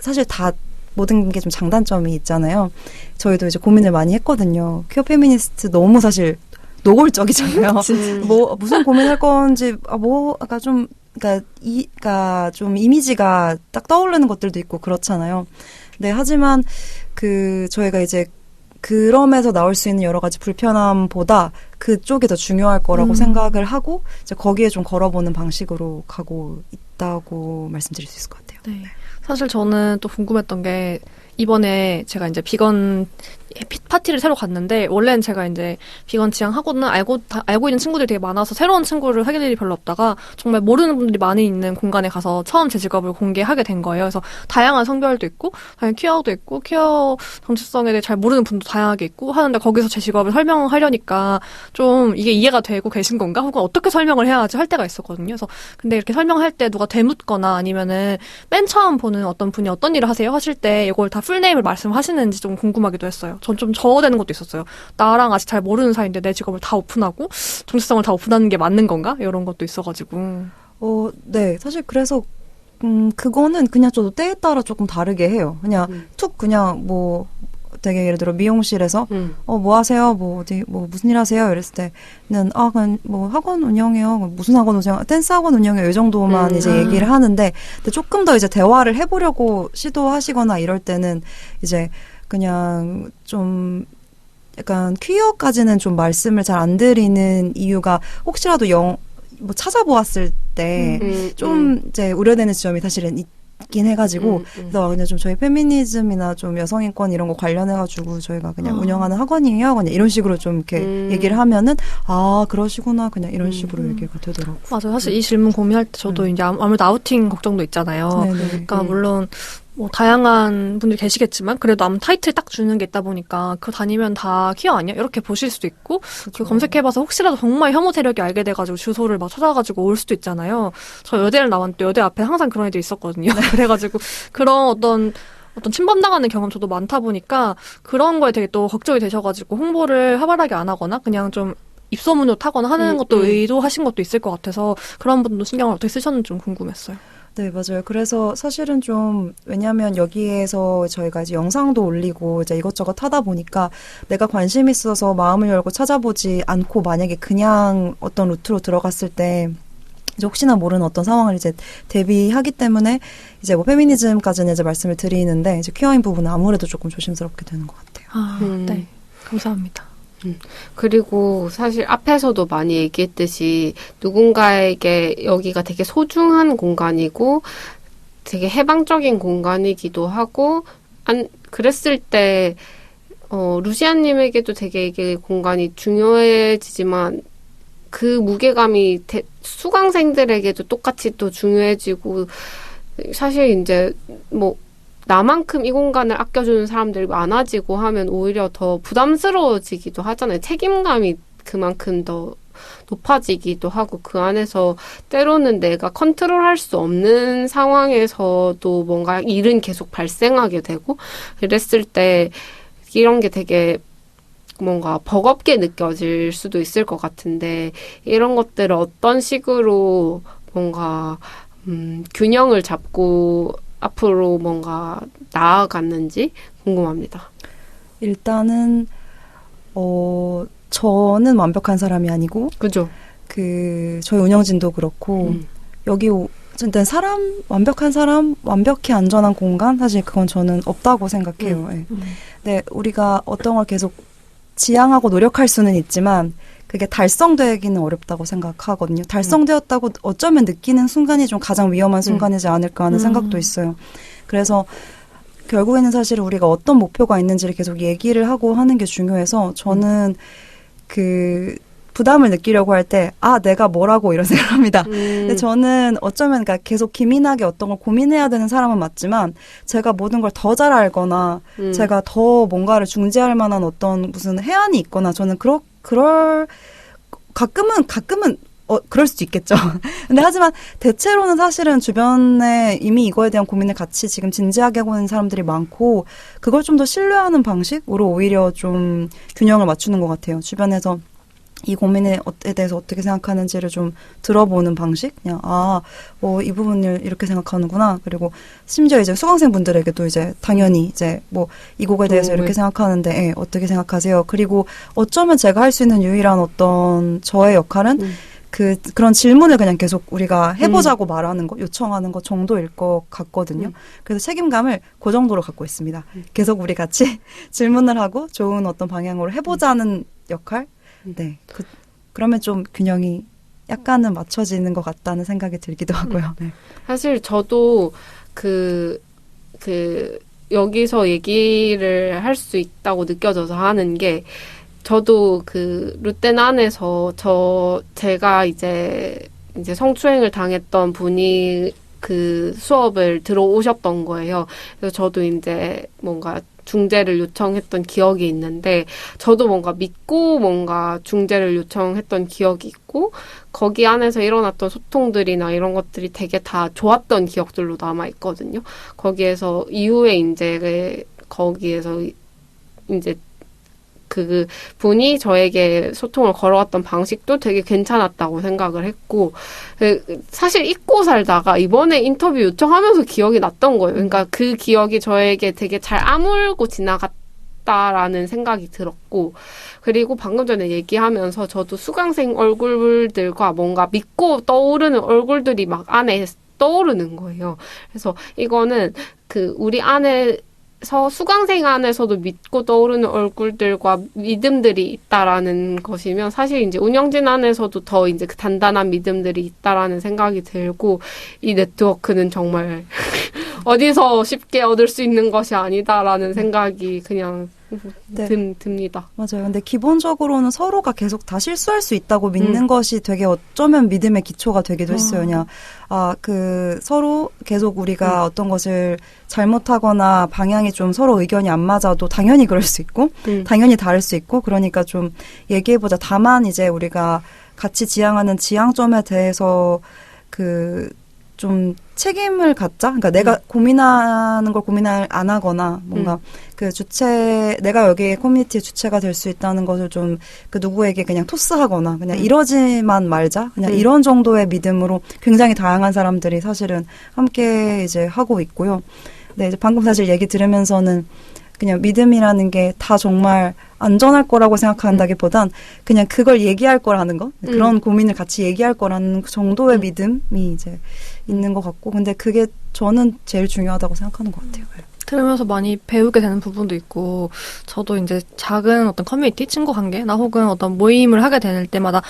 사실 다 모든 게 좀 장단점이 있잖아요. 저희도 이제 고민을 많이 했거든요. 퀴어 페미니스트 너무 사실 노골적이잖아요. 뭐 무슨 고민할 건지 그러니까 좀 이미지가 딱 떠오르는 것들도 있고 그렇잖아요. 네, 하지만 저희가 이제 그럼에서 나올 수 있는 여러 가지 불편함보다 그쪽이 더 중요할 거라고 생각을 하고 이제 거기에 좀 걸어보는 방식으로 가고 있다고 말씀드릴 수 있을 것 같아요. 네. 사실 저는 또 궁금했던 게 이번에 제가 이제 비건 파티를 새로 갔는데 원래는 제가 이제 비건 지향하고는 알고 있는 친구들이 되게 많아서 새로운 친구를 사귈 일이 별로 없다가 정말 모르는 분들이 많이 있는 공간에 가서 처음 제 직업을 공개하게 된 거예요. 그래서 다양한 성별도 있고 당연히 퀴어도 있고 퀴어 정체성에 대해 잘 모르는 분도 다양하게 있고 하는데 거기서 제 직업을 설명하려니까 좀 이게 이해가 되고 계신 건가? 혹은 어떻게 설명을 해야 하지 할 때가 있었거든요. 그래서 근데 이렇게 설명할 때 누가 되묻거나 아니면은 맨 처음 보는 어떤 분이 어떤 일을 하세요? 하실 때 이걸 다 풀네임을 말씀하시는지 좀 궁금하기도 했어요. 전 좀 저어되는 것도 있었어요. 나랑 아직 잘 모르는 사이인데 내 직업을 다 오픈하고 정체성을 다 오픈하는 게 맞는 건가? 이런 것도 있어가지고. 네. 사실 그래서 그거는 그냥 저도 때에 따라 조금 다르게 해요. 그냥 그냥 뭐 되게 예를 들어 미용실에서 뭐 하세요? 뭐 어디 뭐 무슨 일 하세요? 이랬을 때는 그냥 뭐 학원 운영해요. 무슨 학원 운영? 댄스 학원 운영해요. 이 정도만 이제 얘기를 하는데 근데 조금 더 이제 대화를 해보려고 시도하시거나 이럴 때는 이제 그냥 좀 약간 퀴어까지는 좀 말씀을 잘 안 드리는 이유가 혹시라도 뭐 찾아보았을 때 좀 이제 우려되는 지점이 사실은 있긴 해가지고 그래서 그냥 좀 저희 페미니즘이나 좀 여성인권 이런 거 관련해가지고 저희가 그냥 운영하는 학원이에요. 그냥 이런 식으로 좀 이렇게 얘기를 하면은 그러시구나 그냥 이런 식으로 얘기가 되더라고요. 맞아요. 사실 이 질문 고민할 때 저도 이제 아무래도 아우팅 걱정도 있잖아요. 그러니까 물론 뭐 다양한 분들이 계시겠지만 그래도 아무 타이틀 딱 주는 게 있다 보니까 그거 다니면 다 퀴어 아니야? 이렇게 보실 수도 있고 그 검색해봐서 혹시라도 정말 혐오 세력이 알게 돼가지고 주소를 막 찾아가지고 올 수도 있잖아요. 저 여대를 나왔는데 여대 앞에 항상 그런 애들이 있었거든요. 그래가지고 그런 어떤 침범당하는 경험 저도 많다 보니까 그런 거에 되게 또 걱정이 되셔가지고 홍보를 활발하게 안 하거나 그냥 좀 입소문으로 타거나 하는 것도 의도하신 것도 있을 것 같아서 그런 분도 신경을 어떻게 쓰셨는지 좀 궁금했어요. 네, 맞아요. 그래서 사실은 좀, 왜냐면 여기에서 저희가 이제 영상도 올리고 이제 이것저것 하다 보니까 내가 관심 있어서 마음을 열고 찾아보지 않고 만약에 그냥 어떤 루트로 들어갔을 때 이제 혹시나 모르는 어떤 상황을 이제 대비하기 때문에 이제 뭐 페미니즘까지는 이제 말씀을 드리는데 이제 퀴어인 부분은 아무래도 조금 조심스럽게 되는 것 같아요. 네. 감사합니다. 그리고 사실 앞에서도 많이 얘기했듯이 누군가에게 여기가 되게 소중한 공간이고 되게 해방적인 공간이기도 하고 그랬을 때 루시아님에게도 되게 이게 공간이 중요해지지만 그 무게감이 수강생들에게도 똑같이 또 중요해지고 사실 이제 뭐 나만큼 이 공간을 아껴주는 사람들이 많아지고 하면 오히려 더 부담스러워지기도 하잖아요. 책임감이 그만큼 더 높아지기도 하고 그 안에서 때로는 내가 컨트롤할 수 없는 상황에서도 뭔가 일은 계속 발생하게 되고 그랬을 때 이런 게 되게 뭔가 버겁게 느껴질 수도 있을 것 같은데 이런 것들을 어떤 식으로 뭔가 균형을 잡고 앞으로 뭔가 나아갔는지 궁금합니다. 일단은 저는 완벽한 사람이 아니고 그죠? 저희 운영진도 그렇고 여기 일단 완벽한 사람, 완벽히 안전한 공간 사실 그건 저는 없다고 생각해요. 네. 네, 우리가 어떤 걸 계속 지향하고 노력할 수는 있지만 그게 달성되기는 어렵다고 생각하거든요. 달성되었다고 어쩌면 느끼는 순간이 좀 가장 위험한 순간이지 않을까 하는 생각도 있어요. 그래서 결국에는 사실 우리가 어떤 목표가 있는지를 계속 얘기를 하고 하는 게 중요해서 저는 부담을 느끼려고 할 때, 내가 뭐라고 이런 생각을 합니다. 근데 저는 어쩌면 그러니까 계속 기민하게 어떤 걸 고민해야 되는 사람은 맞지만, 제가 모든 걸 더 잘 알거나, 제가 더 뭔가를 중재할 만한 어떤 무슨 해안이 있거나, 저는 가끔은, 그럴 수도 있겠죠. 근데 하지만 대체로는 사실은 주변에 이미 이거에 대한 고민을 같이 지금 진지하게 하고 있는 사람들이 많고, 그걸 좀 더 신뢰하는 방식으로 오히려 좀 균형을 맞추는 것 같아요. 주변에서 이 고민에 대해서 어떻게 생각하는지를 좀 들어보는 방식? 그냥, 이 부분을 이렇게 생각하는구나. 그리고 심지어 이제 수강생분들에게도 이제 당연히 이제 이 곡에 대해서 이렇게 생각하는데, 어떻게 생각하세요? 그리고 어쩌면 제가 할 수 있는 유일한 어떤 저의 역할은 그런 질문을 그냥 계속 우리가 해보자고 말하는 거, 요청하는 거 정도일 것 같거든요. 그래서 책임감을 그 정도로 갖고 있습니다. 계속 우리 같이 질문을 하고 좋은 어떤 방향으로 해보자는 역할? 네. 그러면 좀 균형이 약간은 맞춰지는 것 같다는 생각이 들기도 하고요. 네. 사실 저도 여기서 얘기를 할 수 있다고 느껴져서 하는 게, 저도 룻덴 안에서 제가 이제 성추행을 당했던 분이 수업을 들어오셨던 거예요. 그래서 저도 이제 뭔가 중재를 요청했던 기억이 있는데, 저도 뭔가 믿고 뭔가 중재를 요청했던 기억이 있고, 거기 안에서 일어났던 소통들이나 이런 것들이 되게 다 좋았던 기억들로 남아있거든요. 거기에서 이후에 거기에서 그 분이 저에게 소통을 걸어왔던 방식도 되게 괜찮았다고 생각을 했고, 사실 잊고 살다가 이번에 인터뷰 요청하면서 기억이 났던 거예요. 그러니까 그 기억이 저에게 되게 잘 아물고 지나갔다라는 생각이 들었고, 그리고 방금 전에 얘기하면서 저도 수강생 얼굴들과 뭔가 믿고 떠오르는 얼굴들이 막 안에 떠오르는 거예요. 그래서 이거는 우리 안에 수강생 안에서도 믿고 떠오르는 얼굴들과 믿음들이 있다라는 것이면, 사실 이제 운영진 안에서도 더 이제 단단한 믿음들이 있다라는 생각이 들고, 이 네트워크는 정말 어디서 쉽게 얻을 수 있는 것이 아니다라는 생각이 그냥 듭니다. 맞아요. 근데 기본적으로는 서로가 계속 다 실수할 수 있다고 믿는 것이 되게 어쩌면 믿음의 기초가 되기도 했어요. 그냥 서로 계속 우리가 어떤 것을 잘못하거나 방향이 좀 서로 의견이 안 맞아도 당연히 그럴 수 있고 당연히 다를 수 있고, 그러니까 좀 얘기해보자. 다만 이제 우리가 같이 지향하는 지향점에 대해서 좀 책임을 갖자. 그러니까 내가 고민하는 걸 고민을 안 하거나, 뭔가 내가 여기 커뮤니티의 주체가 될 수 있다는 것을 좀 누구에게 그냥 토스하거나, 그냥 이러지만 말자. 그냥 이런 정도의 믿음으로 굉장히 다양한 사람들이 사실은 함께 이제 하고 있고요. 네, 이제 방금 사실 얘기 들으면서는 그냥 믿음이라는 게 다 정말 안전할 거라고 생각한다기보단 그냥 그걸 얘기할 거라는 거, 그런 고민을 같이 얘기할 거라는 정도의 믿음이 이제 있는 것 같고, 근데 그게 저는 제일 중요하다고 생각하는 것 같아요. 들으면서 많이 배우게 되는 부분도 있고, 저도 이제 작은 어떤 커뮤니티, 친구 관계나 혹은 어떤 모임을 하게 될 때마다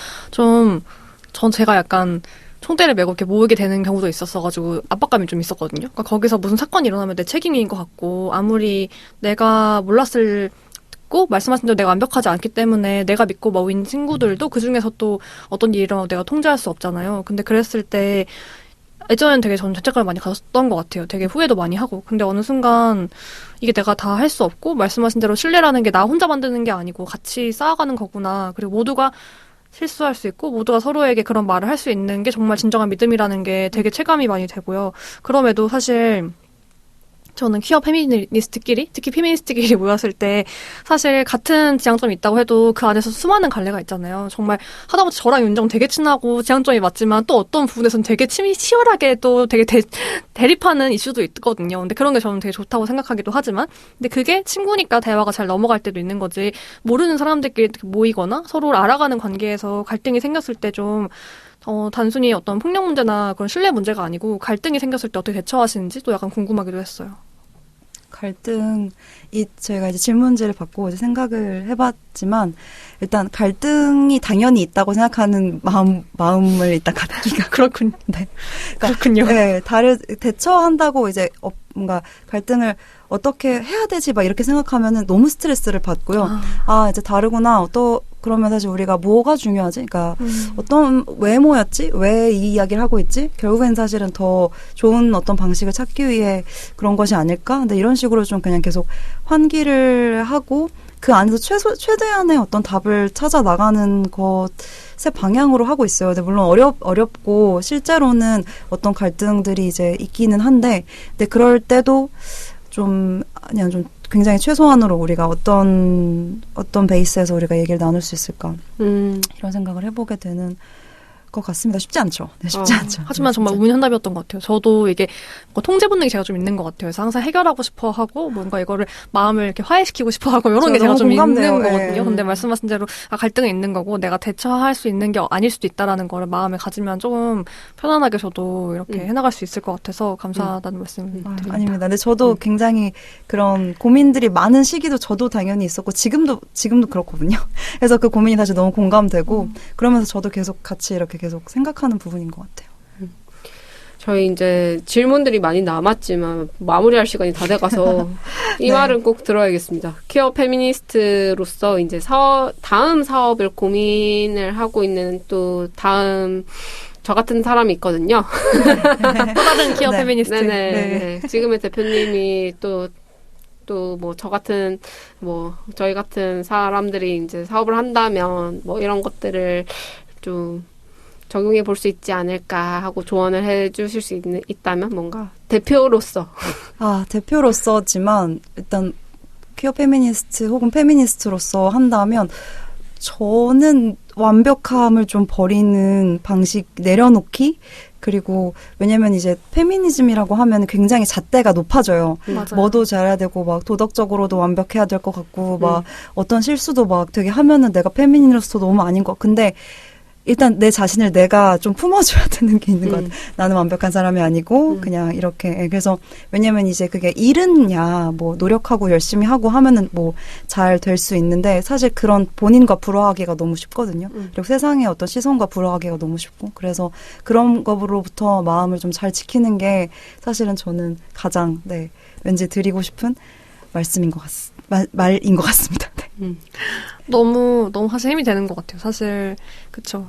제가 약간 총대를 메고 이렇게 모으게 되는 경우도 있었어가지고 압박감이 좀 있었거든요. 그러니까 거기서 무슨 사건이 일어나면 내 책임인 것 같고, 아무리 내가 듣고 말씀하신 대로 내가 완벽하지 않기 때문에 내가 믿고 모인 친구들도 그 중에서 또 어떤 일이 일어나도 내가 통제할 수 없잖아요. 근데 그랬을 때 예전엔 되게 저는 죄책감을 많이 가졌던 것 같아요. 되게 후회도 많이 하고. 근데 어느 순간 이게 내가 다 할 수 없고, 말씀하신 대로 신뢰라는 게 나 혼자 만드는 게 아니고 같이 쌓아가는 거구나. 그리고 모두가 실수할 수 있고 모두가 서로에게 그런 말을 할 수 있는 게 정말 진정한 믿음이라는 게 되게 체감이 많이 되고요. 그럼에도 사실 저는 퀴어 페미니스트끼리, 특히 페미니스트끼리 모였을 때 사실 같은 지향점이 있다고 해도 그 안에서 수많은 갈래가 있잖아요. 정말 하다못해 저랑 윤정 되게 친하고 지향점이 맞지만 또 어떤 부분에서는 되게 치열하게 또 되게 대립하는 이슈도 있거든요. 근데 그런 게 저는 되게 좋다고 생각하기도 하지만 근데 그게 친구니까 대화가 잘 넘어갈 때도 있는 거지 모르는 사람들끼리 모이거나 서로를 알아가는 관계에서 갈등이 생겼을 때 좀 단순히 어떤 폭력 문제나 그런 신뢰 문제가 아니고 갈등이 생겼을 때 어떻게 대처하시는지 또 약간 궁금하기도 했어요. 저희가 이제 질문지를 받고 이제 생각을 해봤지만, 일단 갈등이 당연히 있다고 생각하는 마음을 일단 갖기가. 그렇군요. 네. 그렇군요. 네, 대처한다고 이제 뭔가 갈등을 어떻게 해야 되지 막 이렇게 생각하면은 너무 스트레스를 받고요. 이제 다르구나. 그러면 사실 우리가 뭐가 중요하지? 그러니까 왜 모였지? 왜 이 이야기를 하고 있지? 결국엔 사실은 더 좋은 어떤 방식을 찾기 위해 그런 것이 아닐까? 근데 이런 식으로 좀 그냥 계속 환기를 하고 그 안에서 최대한의 어떤 답을 찾아 나가는 것의 방향으로 하고 있어요. 근데 물론 어렵고 실제로는 어떤 갈등들이 이제 있기는 한데, 근데 그럴 때도 좀 굉장히 최소한으로 우리가 어떤 베이스에서 우리가 얘기를 나눌 수 있을까 이런 생각을 해보게 되는 것 같습니다. 쉽지 않죠. 네, 쉽지 않죠. 하지만 정말 우문현답이었던 것 같아요. 저도 이게 통제 본능이 제가 좀 있는 것 같아요. 그래서 항상 해결하고 싶어 하고 뭔가 이거를 마음을 이렇게 화해시키고 싶어 하고 이런 게 제가 좀 있는 거거든요. 근데 말씀하신 대로 갈등이 있는 거고 내가 대처할 수 있는 게 아닐 수도 있다라는 거를 마음에 가지면 조금 편안하게 저도 이렇게 해나갈 수 있을 것 같아서 감사하다는 말씀 드립니다. 아닙니다. 근데 저도 굉장히 그런 고민들이 많은 시기도 저도 당연히 있었고 지금도 그렇거든요. 그래서 그 고민이 사실 너무 공감되고 그러면서 저도 계속 같이 이렇게 계속 생각하는 부분인 것 같아요. 저희 이제 질문들이 많이 남았지만 마무리할 시간이 다 돼가서 이 말은 꼭 들어야겠습니다. 퀴어 페미니스트로서 이제 다음 사업을 고민을 하고 있는 또 다음 저 같은 사람이 있거든요. 또 다른 퀴어 페미니스트. 네. 지금의 대표님이 또 뭐 저희 같은 사람들이 이제 사업을 한다면 뭐 이런 것들을 좀 적용해 볼 수 있지 않을까 하고 조언을 해 주실 수 있다면 뭔가 대표로서. 대표로서지만 일단 퀴어 페미니스트 혹은 페미니스트로서 한다면 저는 완벽함을 좀 버리는 방식 내려놓기 그리고 왜냐면 이제 페미니즘이라고 하면 굉장히 잣대가 높아져요. 뭐도 잘해야 되고 막 도덕적으로도 완벽해야 될 것 같고 막 어떤 실수도 막 되게 하면은 내가 페미니로서 너무 아닌 것 근데 일단 내 자신을 내가 좀 품어줘야 되는 게 있는 것 같아요. 나는 완벽한 사람이 아니고 그냥 이렇게 그래서 왜냐면 이제 그게 일은야 뭐 노력하고 열심히 하고 하면은 뭐 잘 될 수 있는데 사실 그런 본인과 불화하기가 너무 쉽거든요. 그리고 세상의 어떤 시선과 불화하기가 너무 쉽고 그래서 그런 거로부터 마음을 좀 잘 지키는 게 사실은 저는 가장 왠지 드리고 싶은 말씀인 것 말인 것 같습니다. 네. 너무 사실 힘이 되는 것 같아요. 사실 그쵸.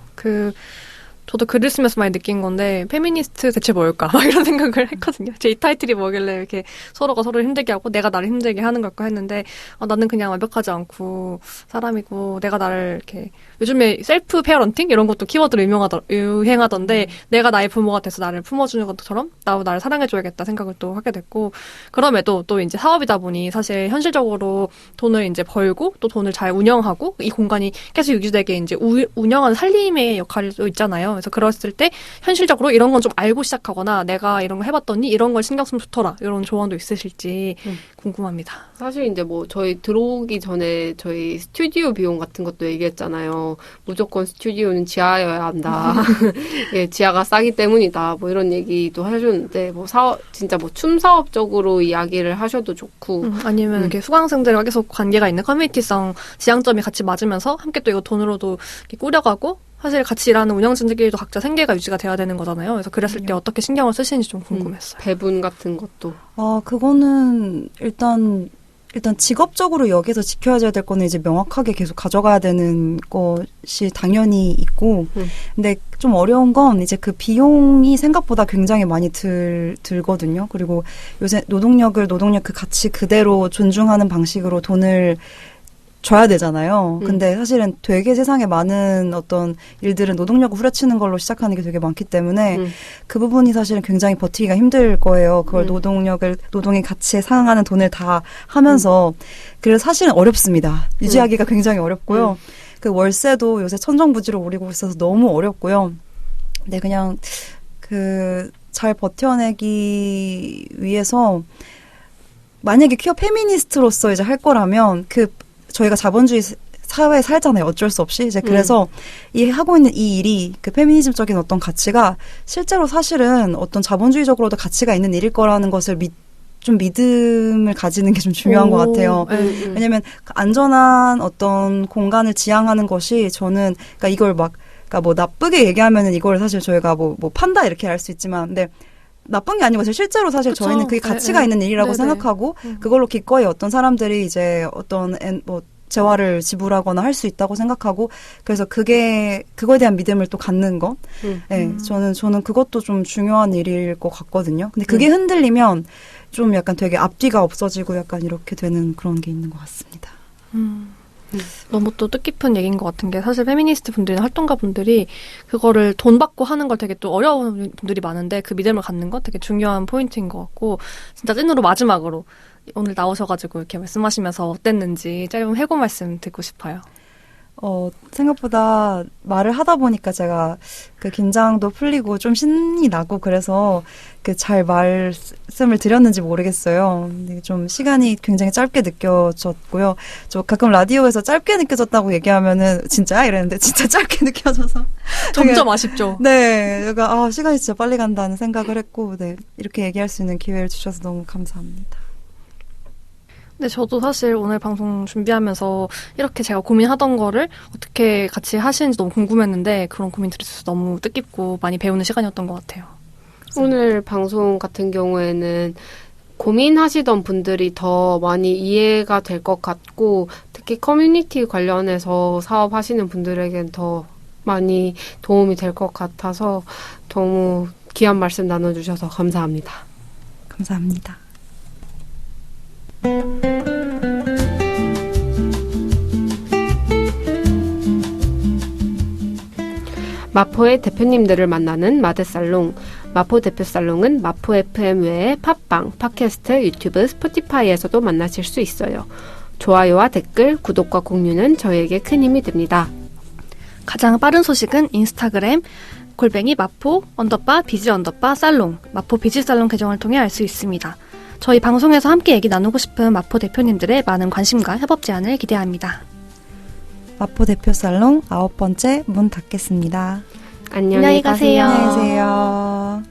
저도 글을 쓰면서 많이 느낀 건데 페미니스트 대체 뭘까? 막 이런 생각을 했거든요. 제 이 타이틀이 뭐길래 이렇게 서로가 서로를 힘들게 하고 내가 나를 힘들게 하는 걸까 했는데 나는 그냥 완벽하지 않고 사람이고 내가 나를 이렇게 요즘에 셀프 페어런팅 이런 것도 키워드로 유행하던데 내가 나의 부모가 돼서 나를 품어주는 것처럼 나를 사랑해줘야겠다 생각을 또 하게 됐고 그럼에도 또 이제 사업이다 보니 사실 현실적으로 돈을 이제 벌고 또 돈을 잘 운영하고 이 공간이 계속 유지되게 이제 운영하는 살림의 역할도 있잖아요. 그래서 그랬을 때 현실적으로 이런 건 좀 알고 시작하거나 내가 이런 거 해봤더니 이런 걸 신경 쓰면 좋더라 이런 조언도 있으실지 궁금합니다. 사실 이제 뭐 저희 들어오기 전에 저희 스튜디오 비용 같은 것도 얘기했잖아요. 무조건 스튜디오는 지하여야 한다. 예, 지하가 싸기 때문이다. 뭐 이런 얘기도 하셨는데 뭐 진짜 뭐 춤 사업적으로 이야기를 하셔도 좋고 아니면 이렇게 수강생들과 계속 관계가 있는 커뮤니티성 지향점이 같이 맞으면서 함께 또 이거 돈으로도 이렇게 꾸려가고 사실 같이 일하는 운영진들끼리도 각자 생계가 유지가 돼야 되는 거잖아요. 그래서 그랬을 때 어떻게 신경을 쓰시는지 좀 궁금했어요. 배분 같은 것도. 그거는 일단 직업적으로 여기서 지켜야 될 거는 이제 명확하게 계속 가져가야 되는 것이 당연히 있고 근데 좀 어려운 건 이제 그 비용이 생각보다 굉장히 많이 들거든요. 그리고 요새 노동력 그 가치 그대로 존중하는 방식으로 돈을 줘야 되잖아요. 근데 사실은 되게 세상에 많은 어떤 일들은 노동력을 후려치는 걸로 시작하는 게 되게 많기 때문에 그 부분이 사실은 굉장히 버티기가 힘들 거예요. 그걸 노동의 가치에 상응하는 돈을 다 하면서 그래서 사실은 어렵습니다. 유지하기가 굉장히 어렵고요. 그 월세도 요새 천정부지로 오르고 있어서 너무 어렵고요. 근데 그냥 잘 버텨내기 위해서 만약에 퀴어 페미니스트로서 이제 할 거라면 저희가 자본주의 사회에 살잖아요. 어쩔 수 없이. 이제 그래서 하고 있는 이 일이 그 페미니즘적인 어떤 가치가 실제로 사실은 어떤 자본주의적으로도 가치가 있는 일일 거라는 것을 좀 믿음을 가지는 게 좀 중요한 것 같아요. 왜냐면 안전한 어떤 공간을 지향하는 것이 저는 그러니까 이걸 그러니까 뭐 나쁘게 얘기하면은 이걸 사실 저희가 뭐 판다 이렇게 할 수 있지만 근데 나쁜 게 아니고 실제로 사실 그쵸. 저희는 그게 가치가 있는 일이라고 생각하고 그걸로 기꺼이 어떤 사람들이 이제 어떤 재화를 지불하거나 할 수 있다고 생각하고 그래서 그거에 대한 믿음을 또 갖는 거. 네, 저는 그것도 좀 중요한 일일 것 같거든요. 근데 그게 흔들리면 좀 약간 되게 앞뒤가 없어지고 약간 이렇게 되는 그런 게 있는 것 같습니다. 너무 또 뜻깊은 얘기인 것 같은 게 사실 페미니스트 분들이나 활동가 분들이 그거를 돈 받고 하는 걸 되게 또 어려운 분들이 많은데 그 믿음을 갖는 건 되게 중요한 포인트인 것 같고 진짜 찐으로 마지막으로 오늘 나오셔가지고 이렇게 말씀하시면서 어땠는지 짧은 해고 말씀 듣고 싶어요. 생각보다 말을 하다 보니까 제가 그 긴장도 풀리고 좀 신이 나고 그래서 잘 말씀을 드렸는지 모르겠어요. 근데 좀 시간이 굉장히 짧게 느껴졌고요. 저 가끔 라디오에서 짧게 느껴졌다고 얘기하면은 진짜 이랬는데 진짜 짧게 느껴져서 점점 아쉽죠. 네, 내가 시간이 진짜 빨리 간다는 생각을 했고, 네 이렇게 얘기할 수 있는 기회를 주셔서 너무 감사합니다. 근데 저도 사실 오늘 방송 준비하면서 이렇게 제가 고민하던 거를 어떻게 같이 하시는지 너무 궁금했는데 그런 고민 들으셔서 너무 뜻깊고 많이 배우는 시간이었던 것 같아요. 오늘 방송 같은 경우에는 고민하시던 분들이 더 많이 이해가 될 것 같고 특히 커뮤니티 관련해서 사업하시는 분들에겐 더 많이 도움이 될 것 같아서 너무 귀한 말씀 나눠주셔서 감사합니다. 감사합니다. 마포의 대표님들을 만나는 마드살롱. 마포 대표살롱은 마포 FM 외에 팟빵, 팟캐스트, 유튜브, 스포티파이에서도 만나실 수 있어요. 좋아요와 댓글, 구독과 공유는 저희에게 큰 힘이 됩니다. 가장 빠른 소식은 인스타그램 마포 비즈 살롱 마포 비즈 살롱 계정을 통해 알 수 있습니다. 저희 방송에서 함께 얘기 나누고 싶은 마포 대표님들의 많은 관심과 협업 제안을 기대합니다. 마포 대표 살롱 9번째 문 닫겠습니다. 안녕히 가세요. 안녕히 계세요.